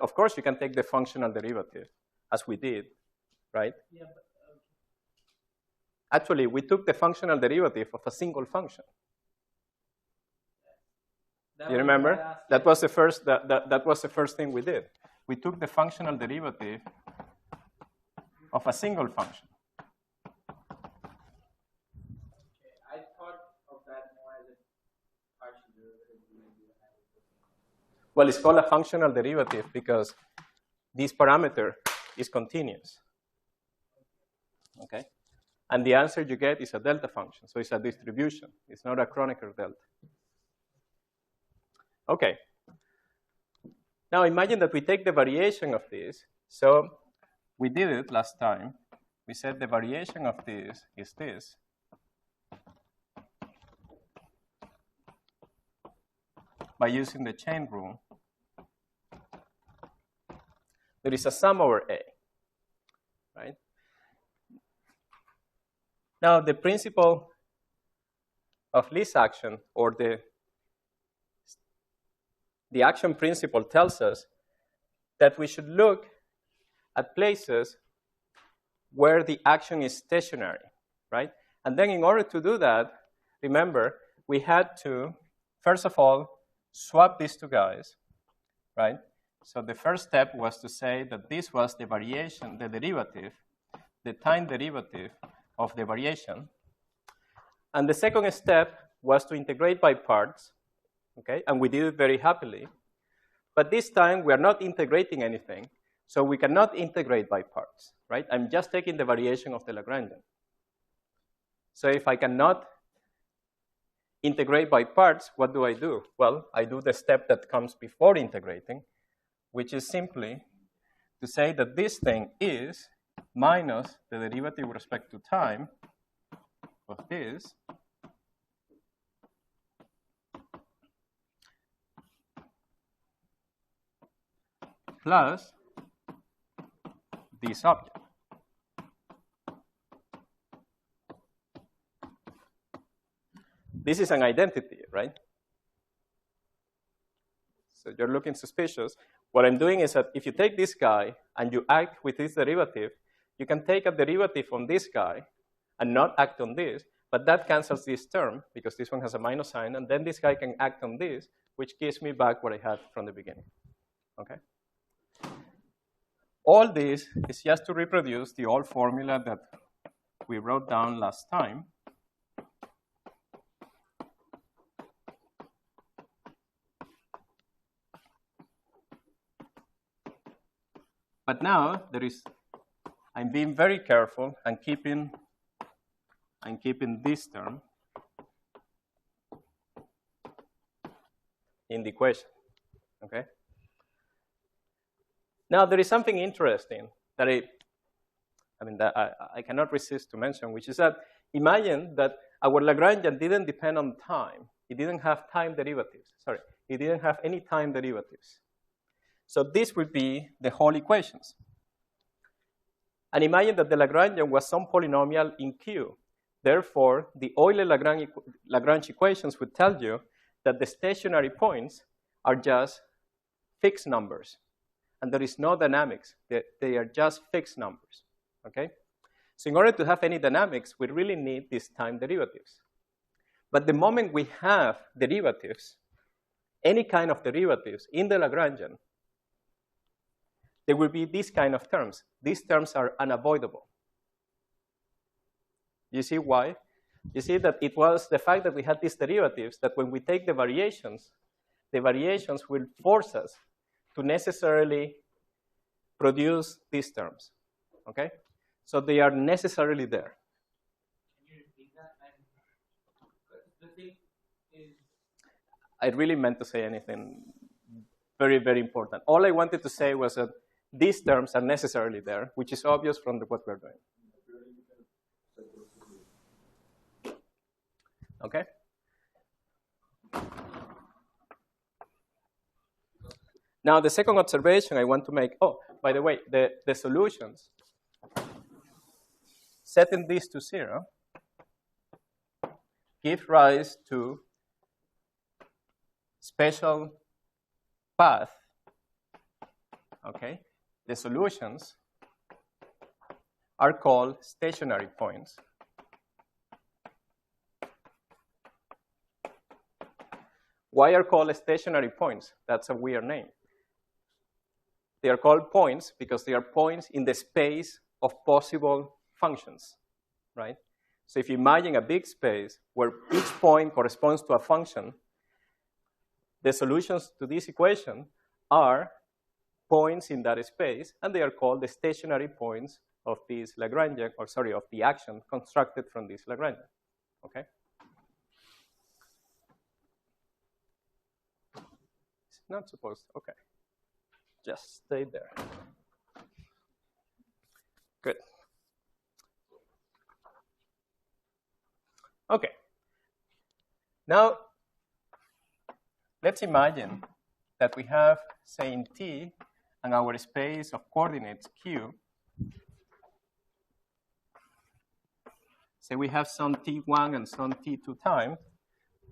of course, you can take the functional derivative, as we did, right? Yeah, but actually, we took the functional derivative of a single function. You remember? That was the first. That was the first thing we did. We took the functional derivative of a single function. Okay, I thought of that more as a partial derivative. Well, it's called a functional derivative because this parameter is continuous. Okay? And the answer you get is a delta function. So it's a distribution. It's not a Kronecker delta. Okay. Now imagine that we take the variation of this. So we did it last time. We said the variation of this is this. By using the chain rule. There is a sum over A, right? Now, the principle of least action, or the action principle, tells us that we should look at places where the action is stationary, right? And then in order to do that, remember, we had to, first of all, swap these two guys, right? So the first step was to say that this was the variation, the derivative, the time derivative of the variation. And the second step was to integrate by parts, okay? And we did it very happily. But this time, we are not integrating anything, so we cannot integrate by parts, right? I'm just taking the variation of the Lagrangian. So if I cannot integrate by parts, what do? Well, I do the step that comes before integrating, which is simply to say that this thing is minus the derivative with respect to time of this plus this object. This is an identity, right? So you're looking suspicious. What I'm doing is that if you take this guy and you act with this derivative, you can take a derivative on this guy and not act on this, but that cancels this term because this one has a minus sign, and then this guy can act on this, which gives me back what I had from the beginning, okay? All this is just to reproduce the old formula that we wrote down last time. But now I'm being very careful and keeping this term in the equation, okay? Now there is something interesting that I cannot resist to mention, which is that imagine that our Lagrangian didn't depend on time. It didn't have time derivatives. Sorry, it didn't have any time derivatives. So this would be the whole equations. And imagine that the Lagrangian was some polynomial in Q. Therefore, the Euler-Lagrange equations would tell you that the stationary points are just fixed numbers. And there is no dynamics. They are just fixed numbers, okay? So in order to have any dynamics, we really need these time derivatives. But the moment we have derivatives, any kind of derivatives in the Lagrangian, there will be these kind of terms. These terms are unavoidable. You see why? You see that it was the fact that we had these derivatives that when we take the variations will force us to necessarily produce these terms, okay? So they are necessarily there. Can you repeat that? The thing is... I really meant to say anything very, very important. All I wanted to say was that these terms are necessarily there, which is obvious from what we're doing. Okay? Now, the second observation I want to make, oh, by the way, the solutions, setting this to 0, give rise to special path, okay? The solutions are called stationary points. Why are called stationary points? That's a weird name. They are called points because they are points in the space of possible functions, right? So if you imagine a big space where each point corresponds to a function, the solutions to this equation are points in that space, and they are called the stationary points of this Lagrangian, or sorry, of the action constructed from this Lagrangian, okay? It's not supposed to, okay. Just stay there. Good. Okay. Now, let's imagine that we have, say, in T, and our space of coordinates Q. Say we have some T1 and some T2 time,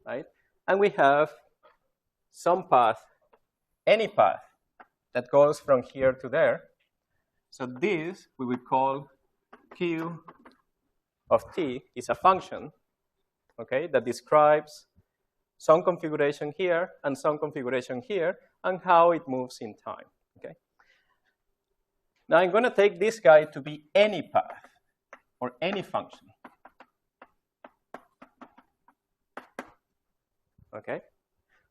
right? And we have some path, any path, that goes from here to there. So this we would call Q of T is a function, okay, that describes some configuration here and some configuration here and how it moves in time, okay? Now I'm going to take this guy to be any path or any function, okay?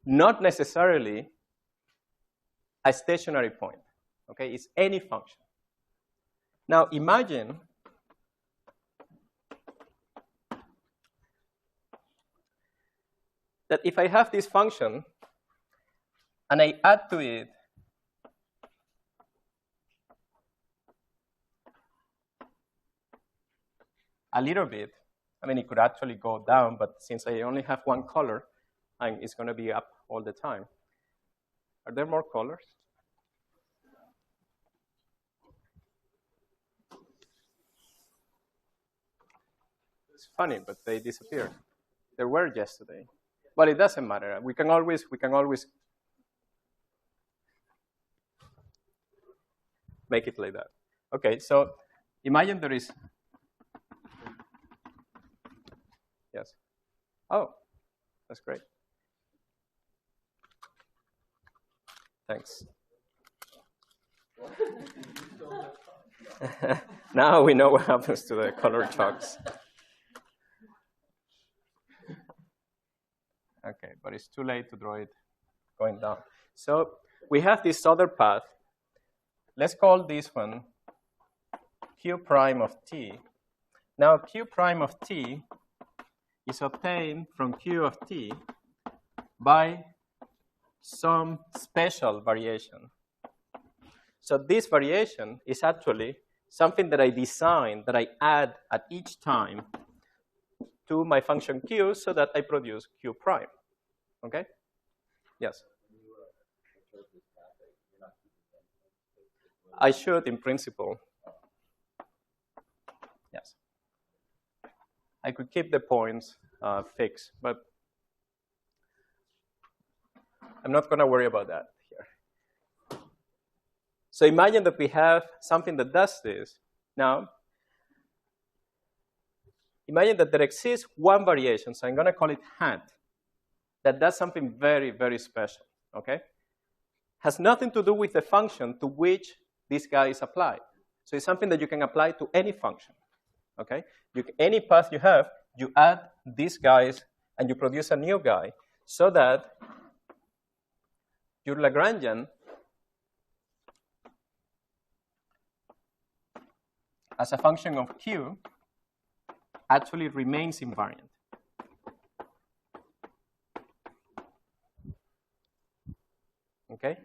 Not necessarily a stationary point, okay? It's any function. Now imagine that if I have this function and I add to it a little bit, I mean, it could actually go down, but since I only have one color, it's going to be up all the time. Are there more colors? It's funny, but they disappeared. There were yesterday. But it doesn't matter. We can always make it like that. Okay, so imagine there is, yes. Oh, that's great. Thanks. Now we know what happens to the color chalks. Okay, but it's too late to draw it going down. So we have this other path. Let's call this one Q prime of t. Now Q prime of t is obtained from Q of t by some special variation. So this variation is actually something that I design, that I add at each time to my function Q so that I produce Q prime. Okay? Yes? I should in principle. Yes. I could keep the points fixed, but I'm not going to worry about that here. So imagine that we have something that does this. Now, imagine that there exists one variation, so I'm going to call it hat, that does something very, very special, okay? Has nothing to do with the function to which this guy is applied. So it's something that you can apply to any function, okay? Any path you have, you add these guys and you produce a new guy so that your Lagrangian as a function of Q actually remains invariant. Okay?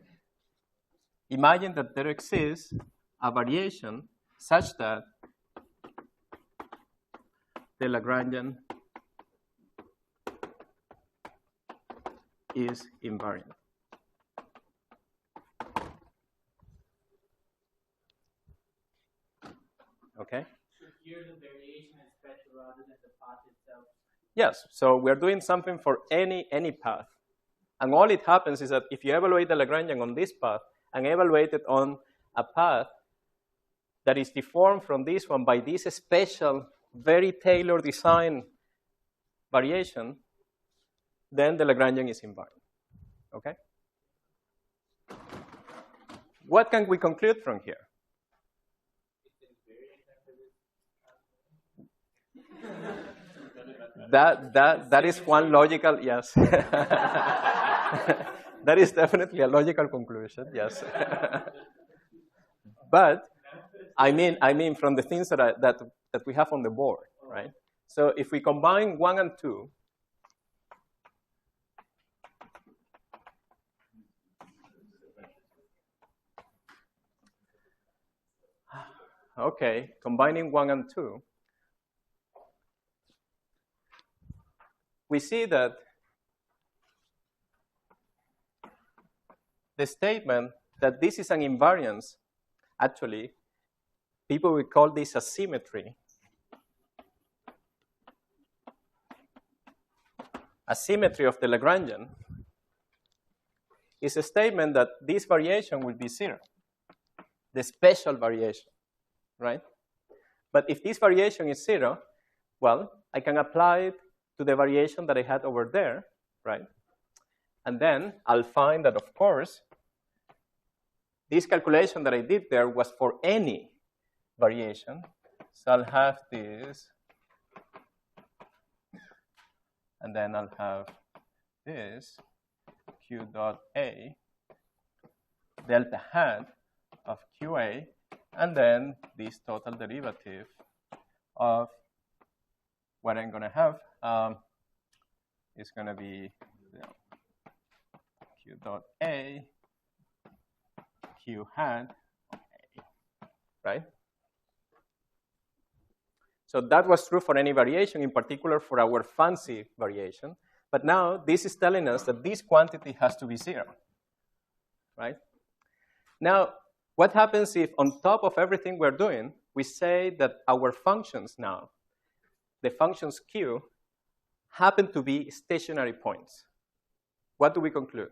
Imagine that there exists a variation such that the Lagrangian is invariant. Okay? So here the variation is special rather than the path itself. Yes, so we're doing something for any path. And all it happens is that if you evaluate the Lagrangian on this path and evaluate it on a path that is deformed from this one by this special, very tailored design variation, then the Lagrangian is invariant. Okay? What can we conclude from here? That is one logical, yes. That is definitely a logical conclusion, yes. But I mean from the things that we have on the board, right? So if we combine 1 and 2, okay, combining 1 and 2, we see that the statement that this is an invariance, actually, people will call this a symmetry. A symmetry of the Lagrangian is a statement that this variation will be 0, the special variation, right? But if this variation is 0, well, I can apply it to the variation that I had over there, right? And then I'll find that, of course, this calculation that I did there was for any variation. So I'll have this, and then I'll have this, Q dot A, delta hat of QA, and then this total derivative of what I'm going to have is going to be Q dot A, Q hat of A, right? So that was true for any variation, in particular for our fancy variation. But now this is telling us that this quantity has to be 0, right? Now, what happens if on top of everything we're doing, we say that our functions now, the functions Q, happen to be stationary points. What do we conclude?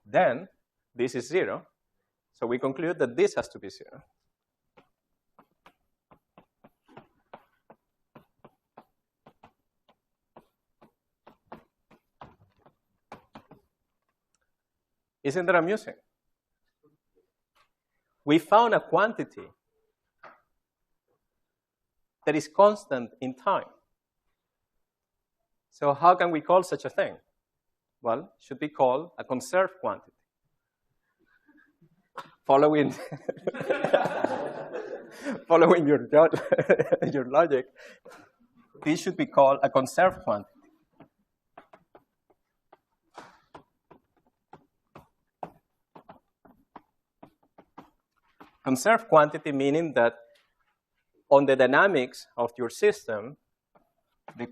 Then this is 0. So we conclude that this has to be 0. Isn't that amusing? We found a quantity that is constant in time. So how can we call such a thing? Well, it should be called a conserved quantity. Following, following your logic, this should be called a conserved quantity. Conserved quantity meaning that on the dynamics of your system, the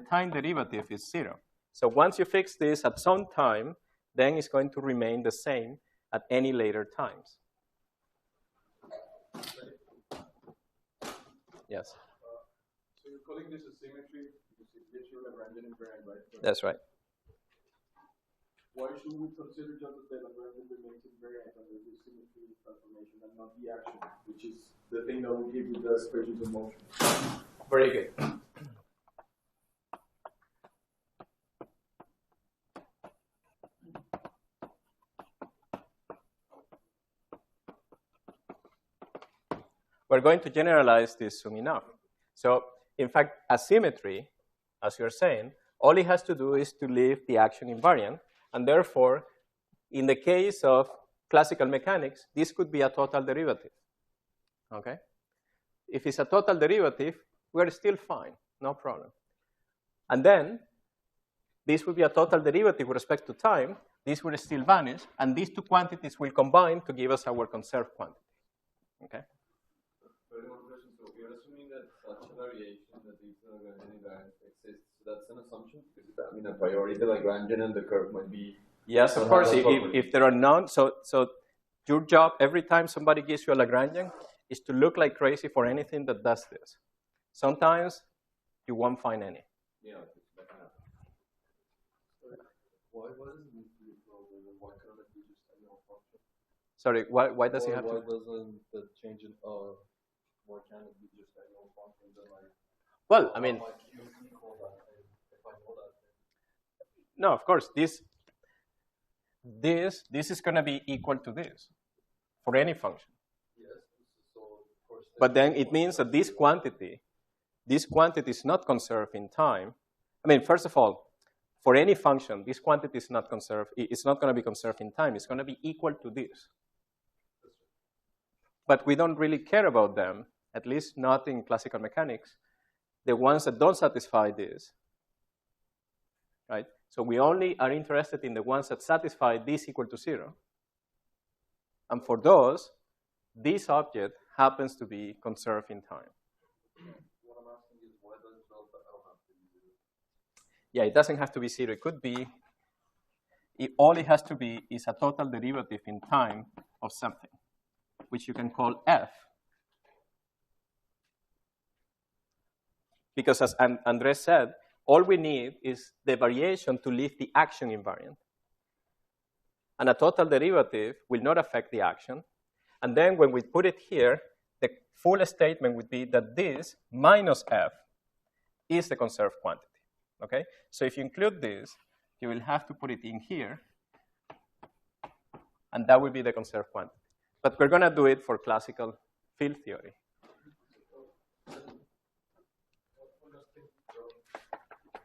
time derivative is 0. So once you fix this at some time, then it's going to remain the same at any later times. Yes? So you're calling this a symmetry because it gives you a Lagrangian invariant, right? But That's right. why should we consider just that the Lagrangian remains invariant under this symmetry transformation and not the action, which is the thing that will give you the equations of motion? Very good. We're going to generalize this soon enough. So, in fact, asymmetry, as you're saying, all it has to do is to leave the action invariant. And therefore, in the case of classical mechanics, this could be a total derivative. Okay? If it's a total derivative, we're still fine, no problem. And then, this would be a total derivative with respect to time. This will still vanish, and these two quantities will combine to give us our conserved quantity. Okay? So you're assuming that such a variation that these Lagrangian invariants exist. So that's an assumption because I mean a priori the Lagrangian and the curve might be. Yes, of course. If there are none, so your job every time somebody gives you a Lagrangian is to look like crazy for anything that does this. Sometimes you won't find any. Yeah, that can happen. Why doesn't it need to be frozen? Why can't it be just a no function? Sorry, why does he have to? Why doesn't the change in why can't it be just a no function? Then like, Well, I mean, how much you equal that thing if I know that thing? no, of course, this is going to be equal to this for any function. Yes. So of course. But then it means that this quantity is not conserved in time. I mean, first of all, for any function, this quantity is not conserved. It's not going to be conserved in time. It's going to be equal to this. But we don't really care about them, at least not in classical mechanics, the ones that don't satisfy this, right? So we only are interested in the ones that satisfy this equal to 0. And for those, this object happens to be conserved in time. What I'm asking is why does delta L have to be 0? Yeah, it doesn't have to be 0. It could be, all it has to be is a total derivative in time of something, which you can call f. Because as Andres said, all we need is the variation to leave the action invariant. And a total derivative will not affect the action. And then when we put it here, the full statement would be that this minus f is the conserved quantity. Okay? So if you include this, you will have to put it in here. And that will be the conserved quantity. But we're going to do it for classical field theory.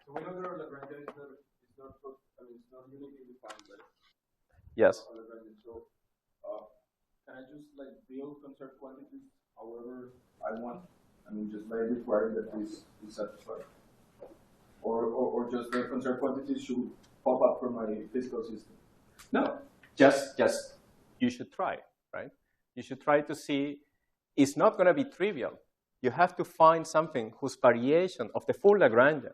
So we know that Lagrangian is not uniquely defined, right? Yes. Lagrangian. So can I just like build conserved quantities however I want? I mean, just by requiring that this is satisfied, or just the conserved quantities should pop up from my physical system? No, just you should try, right? You should try to see. It's not going to be trivial. You have to find something whose variation of the full Lagrangian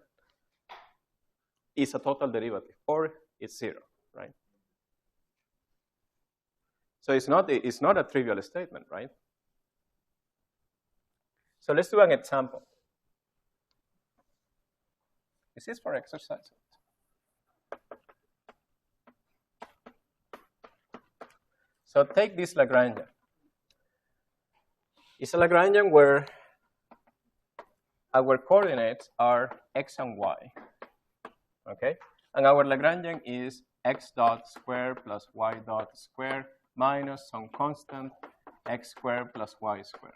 is a total derivative, or it's 0, right? So it's not a trivial statement, right? So let's do an example. This is for exercise. So take this Lagrangian. It's a Lagrangian where our coordinates are x and y, okay? And our Lagrangian is x dot squared plus y dot squared minus some constant x squared plus y squared.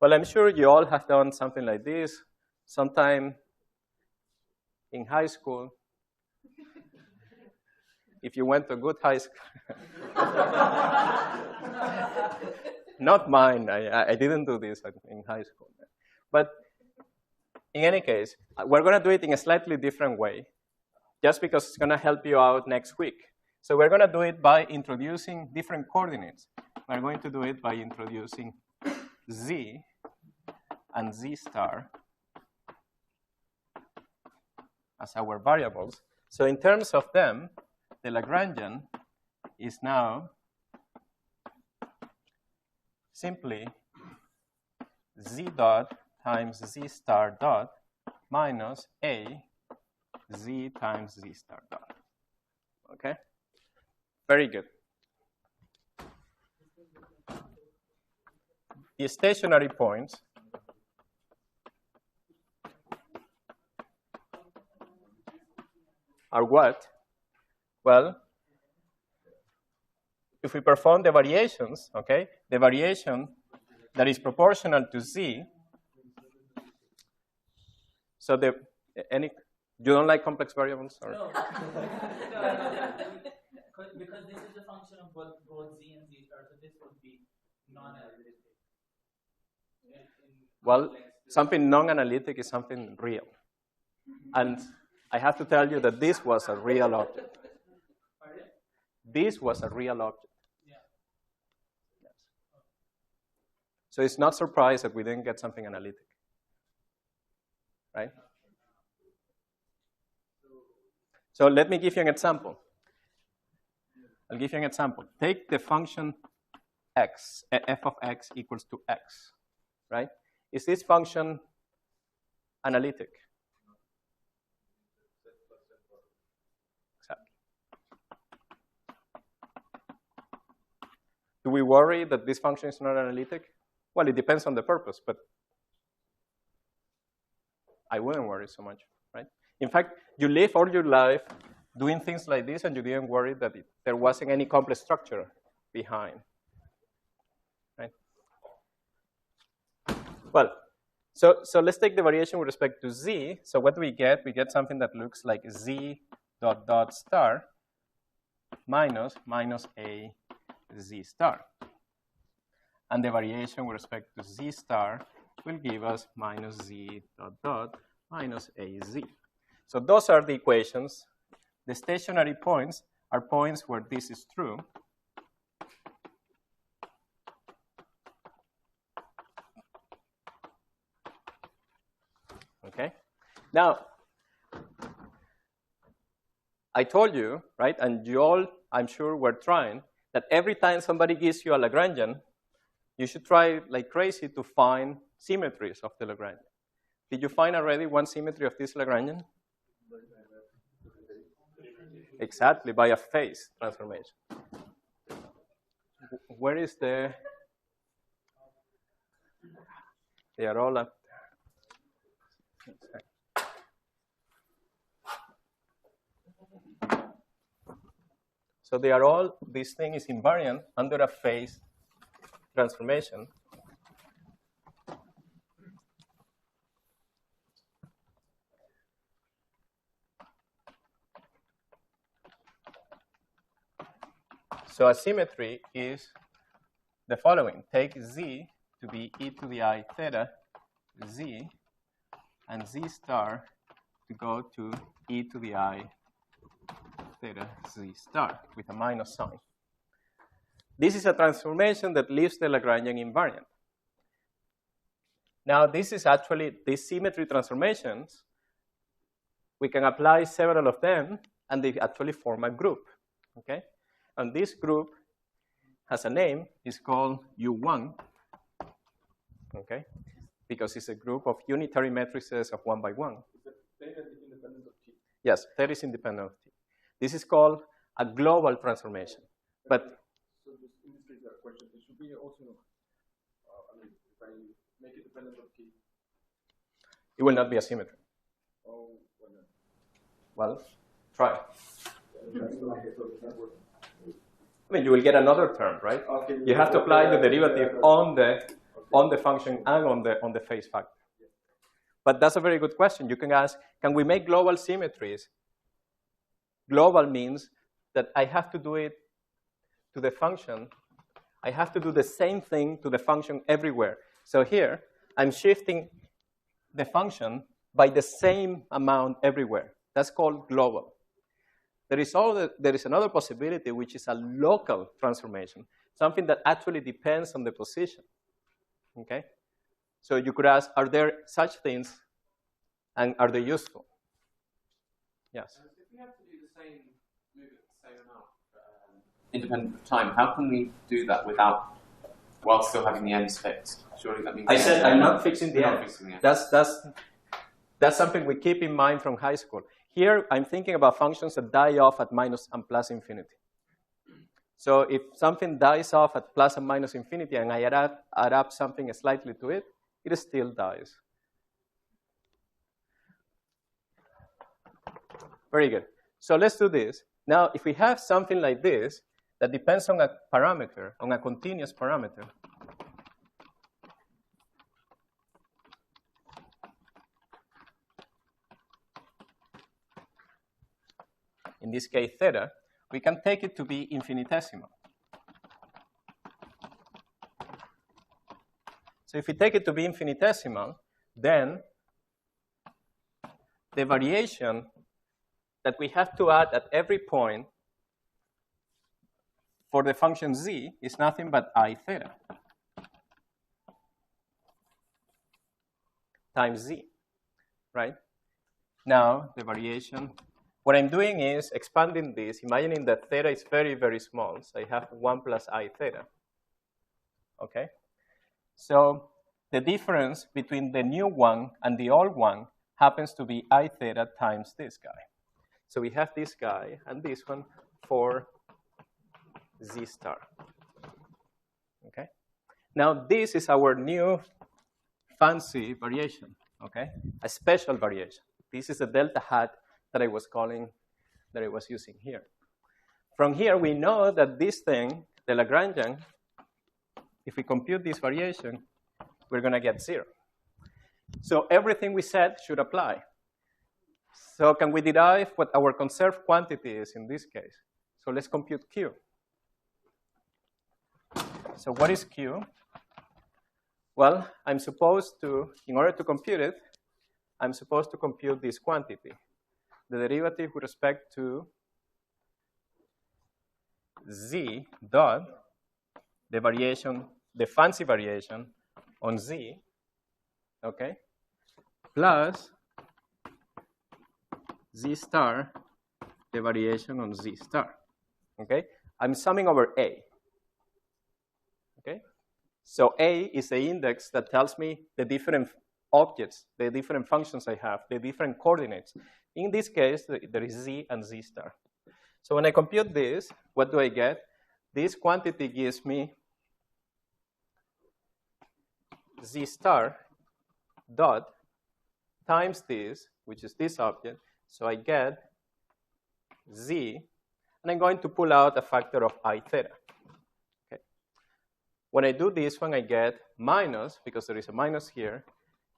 Well, I'm sure you all have done something like this sometime in high school. If you went to a good high school. Not mine, I didn't do this in high school. But in any case, we're going to do it in a slightly different way, just because it's going to help you out next week. So we're going to do it by introducing different coordinates. We're going to do it by introducing z and z star as our variables. So in terms of them, the Lagrangian is now simply z dot times z star dot minus a z times z star dot. Okay? Very good. The stationary points are what? Well, if we perform the variations, okay, the variation that is proportional to z, so you don't like complex variables? Or? No. Because this is a function of both z and z star, so this would be non-analytic. Well, something non-analytic is something real. And I have to tell you that this was a real object. Pardon? This was a real object. Yeah. Yes. So it's not surprised that we didn't get something analytic. Right? So let me give you an example. I'll give you an example. Take the function x, f of x equals to x, right? Is this function analytic? Exactly. Do we worry that this function is not analytic? Well, it depends on the purpose, but I wouldn't worry so much, right? In fact, you live all your life doing things like this, and you didn't worry that there wasn't any complex structure behind, right? Well, so let's take the variation with respect to z. So what do we get? We get something that looks like z dot dot star minus a z star. And the variation with respect to z star will give us minus z dot dot minus a z. So those are the equations. The stationary points are points where this is true. Okay? Now, I told you, right, and you all, I'm sure, were trying, that every time somebody gives you a Lagrangian, you should try like crazy to find symmetries of the Lagrangian. Did you find already one symmetry of this Lagrangian? Exactly, by a phase transformation. Where is the... They are all up there. So they are all, this thing is invariant under a phase transformation. So a symmetry is the following. Take z to be e to the I theta z, and z star to go to e to the I theta z star with a minus sign. This is a transformation that leaves the Lagrangian invariant. Now, this is actually, these symmetry transformations, we can apply several of them, and they actually form a group, okay? And this group has a name. It's called U1, okay? Because it's a group of unitary matrices of 1 by 1. Theta is independent of T. Yes, theta is independent of T. This is called a global transformation. But so this, in this case, a question. It should be also, I mean, if I make it dependent of T. it will not be a symmetry. Oh, well, no. Well, try. That's not okay, so it's not working. I mean, you will get another term, right? Okay, You have to apply the derivative on the function and on the phase factor. But that's a very good question. You can ask, can we make global symmetries? Global means that I have to do it to the function. I have to do the same thing to the function everywhere. So here, I'm shifting the function by the same amount everywhere. That's called global. There is another possibility, which is a local transformation, something that actually depends on the position. Okay? So you could ask, are there such things, and are they useful? Yes? If we have to do the same move at the same amount, independent of time, how can we do that without, while still having the ends fixed? Surely that means I said I'm not fixing the You're not end. fixing the end. That's something we keep in mind from high school. Here, I'm thinking about functions that die off at minus and plus infinity. So if something dies off at plus and minus infinity and I add up something slightly to it, it still dies. Very good. So let's do this. Now, if we have something like this that depends on a parameter, on a continuous parameter, in this case theta, we can take it to be infinitesimal. So if we take it to be infinitesimal, then the variation that we have to add at every point for the function z is nothing but I theta times z, right? Now, the variation, what I'm doing is expanding this, imagining that theta is very, very small. So I have 1 plus I theta, okay? So the difference between the new one and the old one happens to be I theta times this guy. So we have this guy and this one for z star, okay? Now this is our new fancy variation, okay? A special variation. This is a delta hat that I was using here. From here, we know that this thing, the Lagrangian, if we compute this variation, we're going to get 0. So everything we said should apply. So can we derive what our conserved quantity is in this case? So let's compute Q. So what is Q? Well, I'm supposed to, in order to compute it, I'm supposed to compute this quantity, the derivative with respect to z dot, the variation, the fancy variation on z, okay, plus z star, the variation on z star, okay? I'm summing over A, okay? So A is the index that tells me the different objects, the different functions I have, the different coordinates. In this case, there is z and z star. So when I compute this, what do I get? This quantity gives me z star dot times this, which is this object. So I get z, and I'm going to pull out a factor of I theta. Okay. When I do this one, I get minus, because there is a minus here,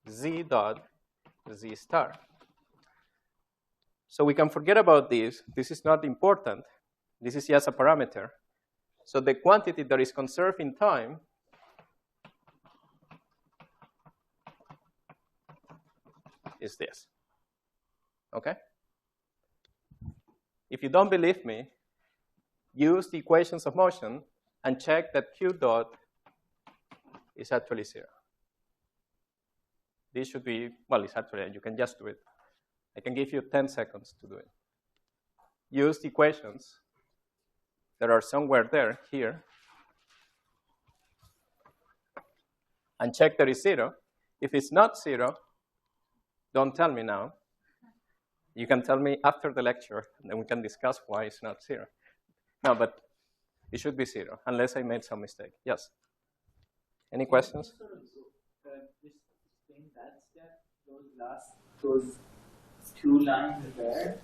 z dot z star. So we can forget about this. This is not important. This is just a parameter. So the quantity that is conserved in time is this. Okay? If you don't believe me, use the equations of motion and check that Q dot is actually 0. This should be, well, it's actually, you can just do it. I can give you 10 seconds to do it. Use the equations that are somewhere there, here, and check that it's 0. If it's not 0, don't tell me now. You can tell me after the lecture, and then we can discuss why it's not 0. No, but it should be 0, unless I made some mistake. Yes? Any questions? In that step, those 2 lines there,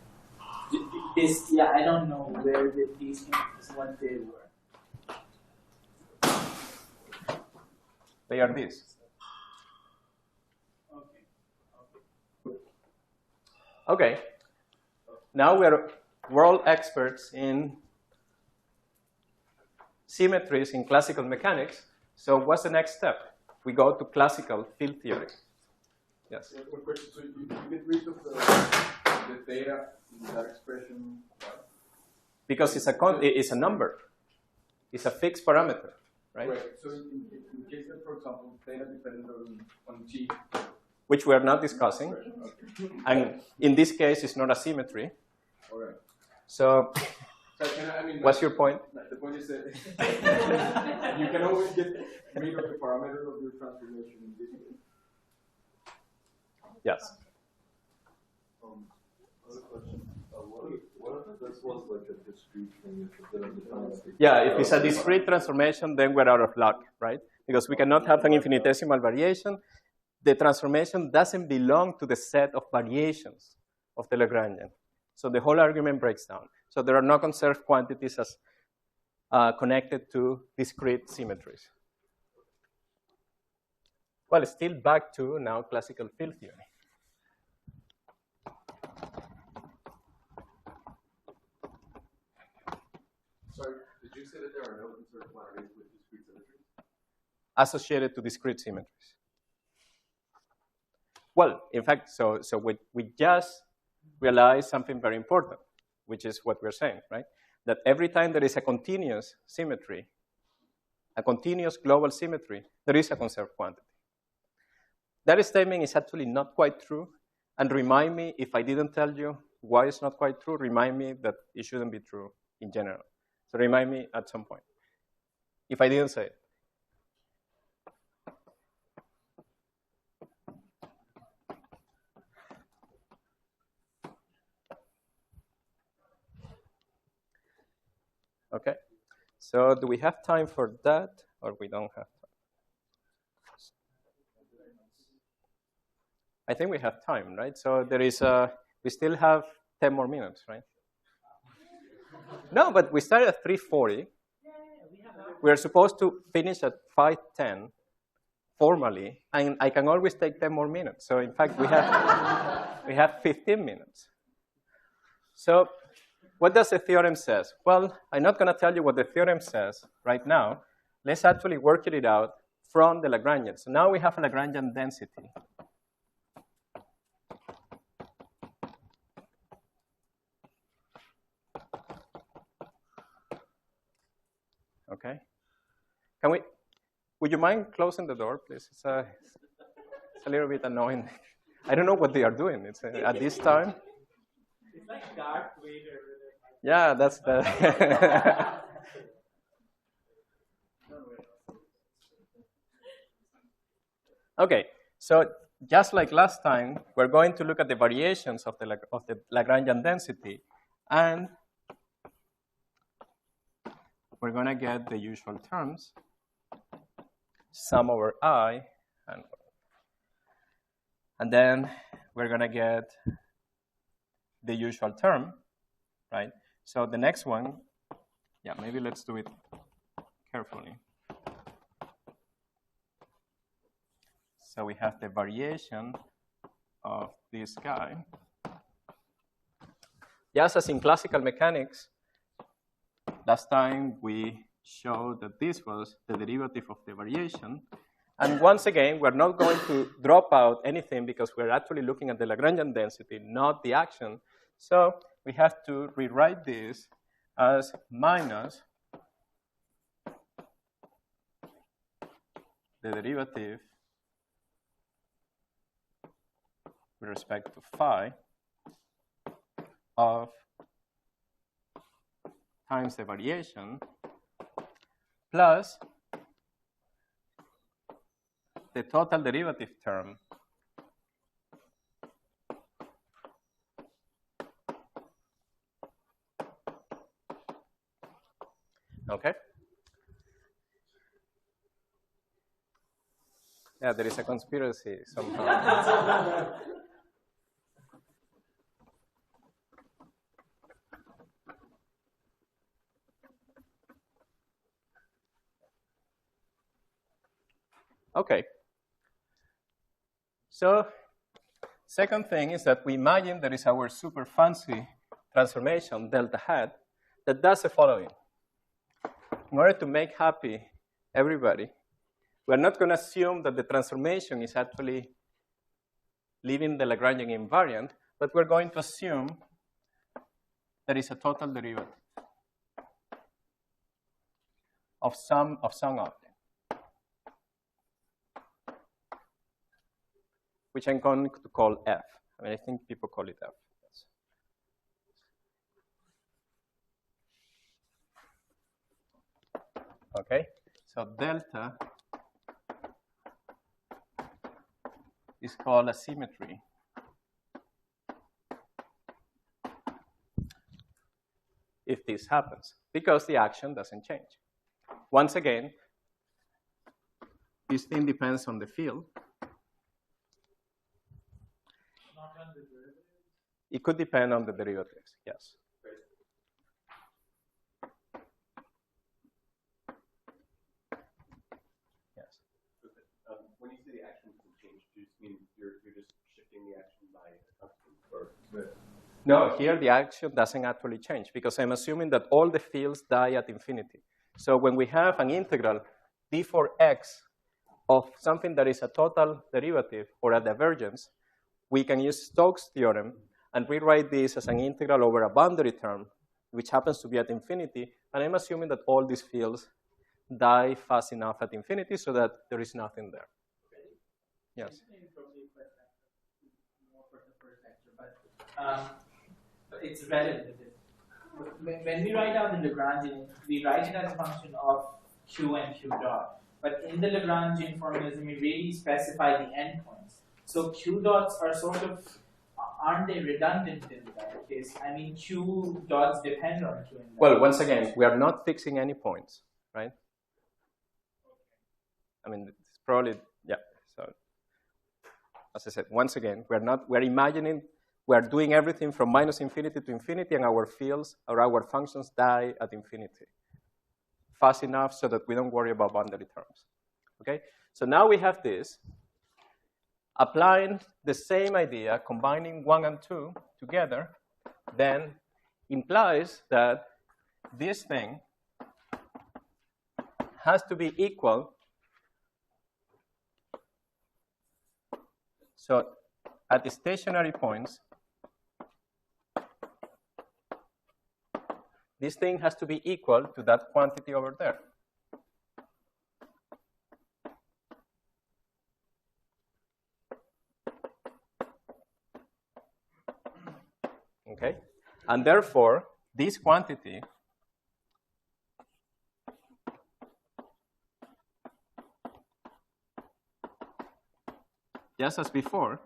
I don't know where these what they were. They are these. Okay. Now we're world experts in symmetries in classical mechanics. So what's the next step? We go to classical field theory. Yes? One question. So you get rid of the theta in that expression, right? Because it's a number. It's a fixed parameter, right? Right. So in case that, for example, theta depended on G. Which we are not discussing. Right. Okay. And in this case, it's not a symmetry. All right. So what's your point? The point is that you can always get rid of the parameter of your transformation in this way. Yes. Another question. What if this was like a discrete thing? Yeah, if it's a discrete transformation, then we're out of luck, right? Because we cannot have an infinitesimal variation. The transformation doesn't belong to the set of variations of the Lagrangian. So the whole argument breaks down. So there are no conserved quantities as connected to discrete symmetries. Well, still back to now classical field theory. Sorry, did you say that there are no conserved quantities with discrete symmetries? Associated to discrete symmetries. Well, in fact, so we just realized something very important, which is what we're saying, right? That every time there is a continuous symmetry, a continuous global symmetry, there is a conserved quantity. That statement is actually not quite true. And remind me, if I didn't tell you why it's not quite true, remind me that it shouldn't be true in general. So remind me at some point, if I didn't say it. Okay, so do we have time for that, or we don't have time? I think we have time, right? So there is we still have 10 more minutes, right? No, but we started at 3:40. We're supposed to finish at 5:10 formally, and I can always take 10 more minutes. So in fact, we have 15 minutes. So what does the theorem says? Well, I'm not going to tell you what the theorem says right now. Let's actually work it out from the Lagrangian. So now we have a Lagrangian density. Okay. Would you mind closing the door, please? It's a little bit annoying. I don't know what they are doing. It's at this time. It's like Darth Vader. Yeah, that's the. Okay, so just like last time, we're going to look at the variations of the Lagrangian density, and we're going to get the usual terms, sum over I, and then we're going to get the usual term, right? So the next one, yeah, maybe let's do it carefully. So we have the variation of this guy. Just as in classical mechanics, last time we showed that this was the derivative of the variation. And once again, we're not going to drop out anything because we're actually looking at the Lagrangian density, not the action. So we have to rewrite this as minus the derivative with respect to phi of times the variation plus the total derivative term okay? Yeah, there is a conspiracy somehow. Okay. So, second thing is that we imagine there is our super fancy transformation, delta hat, that does the following. In order to make happy everybody, we're not going to assume that the transformation is actually leaving the Lagrangian invariant, but we're going to assume there is a total derivative of some object, which I'm going to call f. I mean, I think people call it f. Okay, so delta is called a symmetry. If this happens, because the action doesn't change. Once again, this thing depends on the field. Not on the derivatives? It could depend on the derivatives, yes. Yes. When you say the action doesn't change, do you just mean you're just shifting the action by a constant? Or No, here the action doesn't actually change because I'm assuming that all the fields die at infinity. So when we have an integral d for x of something that is a total derivative or a divergence, we can use Stokes' theorem and rewrite this as an integral over a boundary term, which happens to be at infinity. And I'm assuming that all these fields die fast enough at infinity so that there is nothing there. Yes. More for the first lecture, but it's relevant. When we write out the Lagrangian, we write it as a function of q and q dot. But in the Lagrangian formalism, we really specify the endpoints. So q dots are sort of, aren't they redundant in that case? I mean, q dots depend on q. Well, once again, we are not fixing any points, right? I mean, it's probably, yeah. So, as I said, once again, we're imagining, we're doing everything from minus infinity to infinity, and our fields or our functions die at infinity. Fast enough so that we don't worry about boundary terms. Okay? So now we have this. Applying the same idea, combining 1 and 2 together, then implies that this thing has to be equal. So at the stationary points, this thing has to be equal to that quantity over there. Okay? And therefore, this quantity just as before,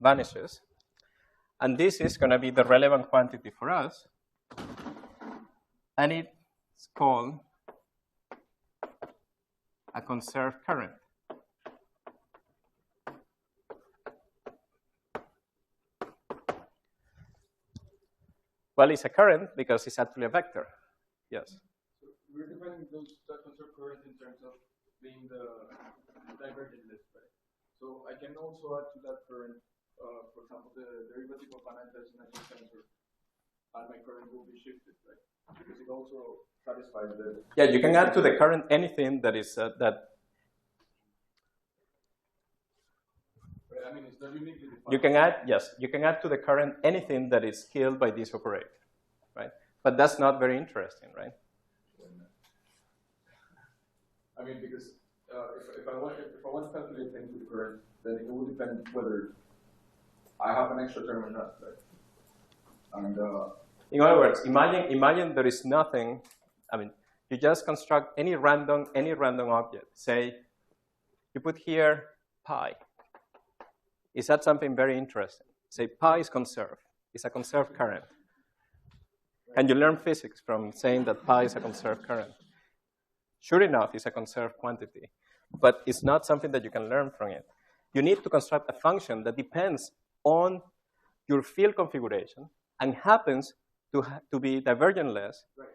vanishes. And this is going to be the relevant quantity for us. And it's called a conserved current. Well, it's a current because it's actually a vector. Yes. So we're defining that conserved current in terms of being the divergent list, right? So I can also add to that current, for example, the derivative of an anti-symmetric tensor, and my current will be shifted, right? Because it also satisfies the. Yeah, you can add to the current anything that is that. I mean, it's not uniquely defined. You can add, yes, you can add to the current anything that is killed by this operator, right? But that's not very interesting, right? I mean, because if I want to calculate things with the current, then it will depend whether I have an extra term or not. Right? And in other words, imagine there is nothing. I mean, you just construct any random object. Say you put here pi. Is that something very interesting? Say pi is conserved. It's a conserved current. And you learn physics from saying that pi is a conserved current. Sure enough, it's a conserved quantity. But it's not something that you can learn from it. You need to construct a function that depends on your field configuration and happens to be divergentless. right.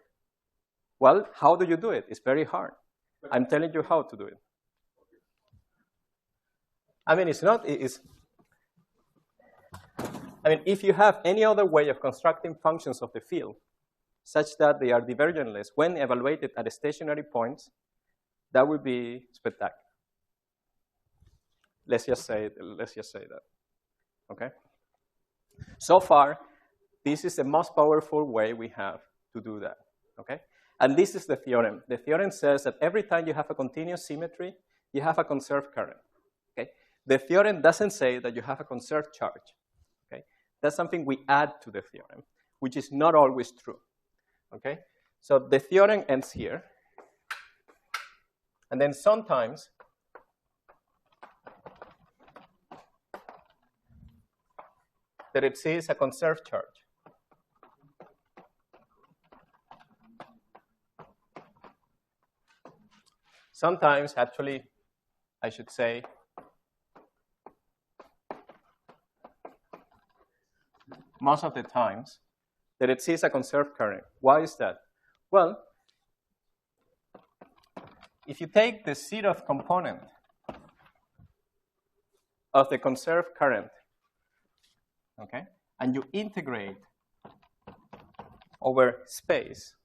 Well, how do you do it? It's very hard. I'm telling you how to do it. I mean, if you have any other way of constructing functions of the field such that they are divergentless when evaluated at stationary points, that would be spectacular. Let's just say that. Okay? So far, this is the most powerful way we have to do that. Okay? And this is the theorem. The theorem says that every time you have a continuous symmetry, you have a conserved current. Okay? The theorem doesn't say that you have a conserved charge. Okay? That's something we add to the theorem, which is not always true. Okay? So the theorem ends here. And then sometimes that it sees a conserved charge. Sometimes, actually, I should say, most of the times, that it sees a conserved current. Why is that? Well, if you take the zeroth component of the conserved current, okay, and you integrate over space,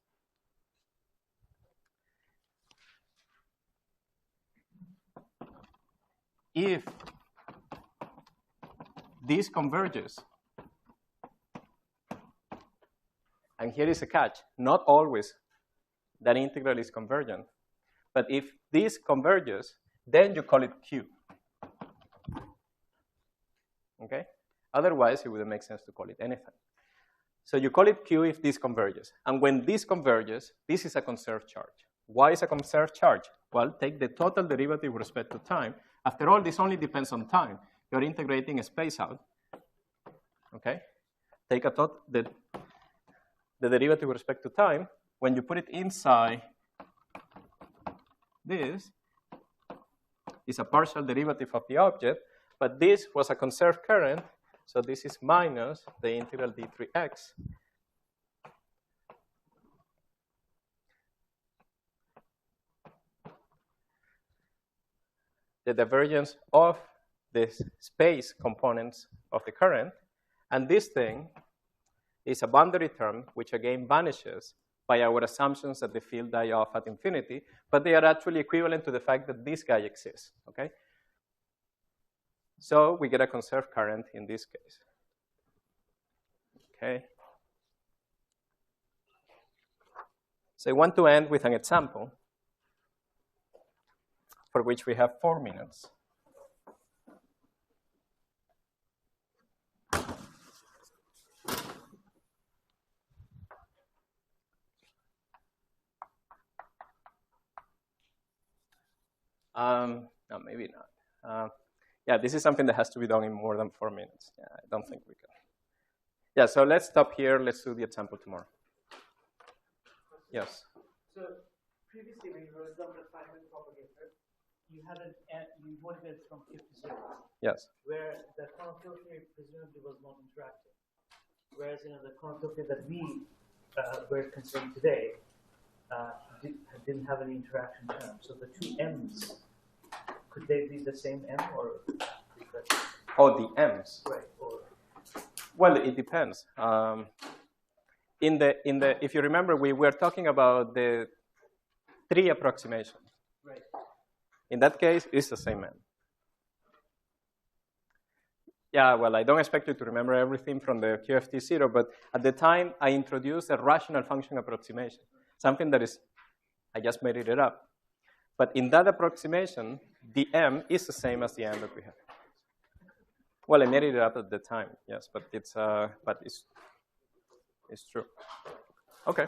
if this converges, and here is a catch, not always that integral is convergent, but if this converges, then you call it Q. Okay? Otherwise, it wouldn't make sense to call it anything. So you call it Q if this converges. And when this converges, this is a conserved charge. Why is a conserved charge? Well, take the total derivative with respect to time. After all, this only depends on time. You're integrating a space out. Okay? Take the derivative with respect to time. When you put it inside this, is a partial derivative of the object, but this was a conserved current, so this is minus the integral d3x. The divergence of the space components of the current, and this thing is a boundary term which again vanishes by our assumptions that the field die off at infinity, but they are actually equivalent to the fact that this guy exists, okay? So we get a conserved current in this case, okay? So I want to end with an example for which we have 4 minutes. No, maybe not. Yeah, this is something that has to be done in more than 4 minutes. Yeah, I don't think we can. Yeah, so let's stop here. Let's do the example tomorrow. Yes? So previously, when you wrote down the Feynman propagator, you wanted it from Q to 0. Yes. Where the quantum field theory presumably was not interactive. Whereas the quantum field theory that we were considering today didn't have any interaction term. So the two M's, could they be the same M or? Oh, the M's. Right. Or well, it depends. If you remember, we were talking about the 3 approximations. Right. In that case, it's the same M. Yeah, well, I don't expect you to remember everything from the QFT0, but at the time, I introduced a rational function approximation, something that is, I just made it up. But in that approximation, the m is the same as the m that we have. Well, I made it up at the time, yes, but it's true. Okay.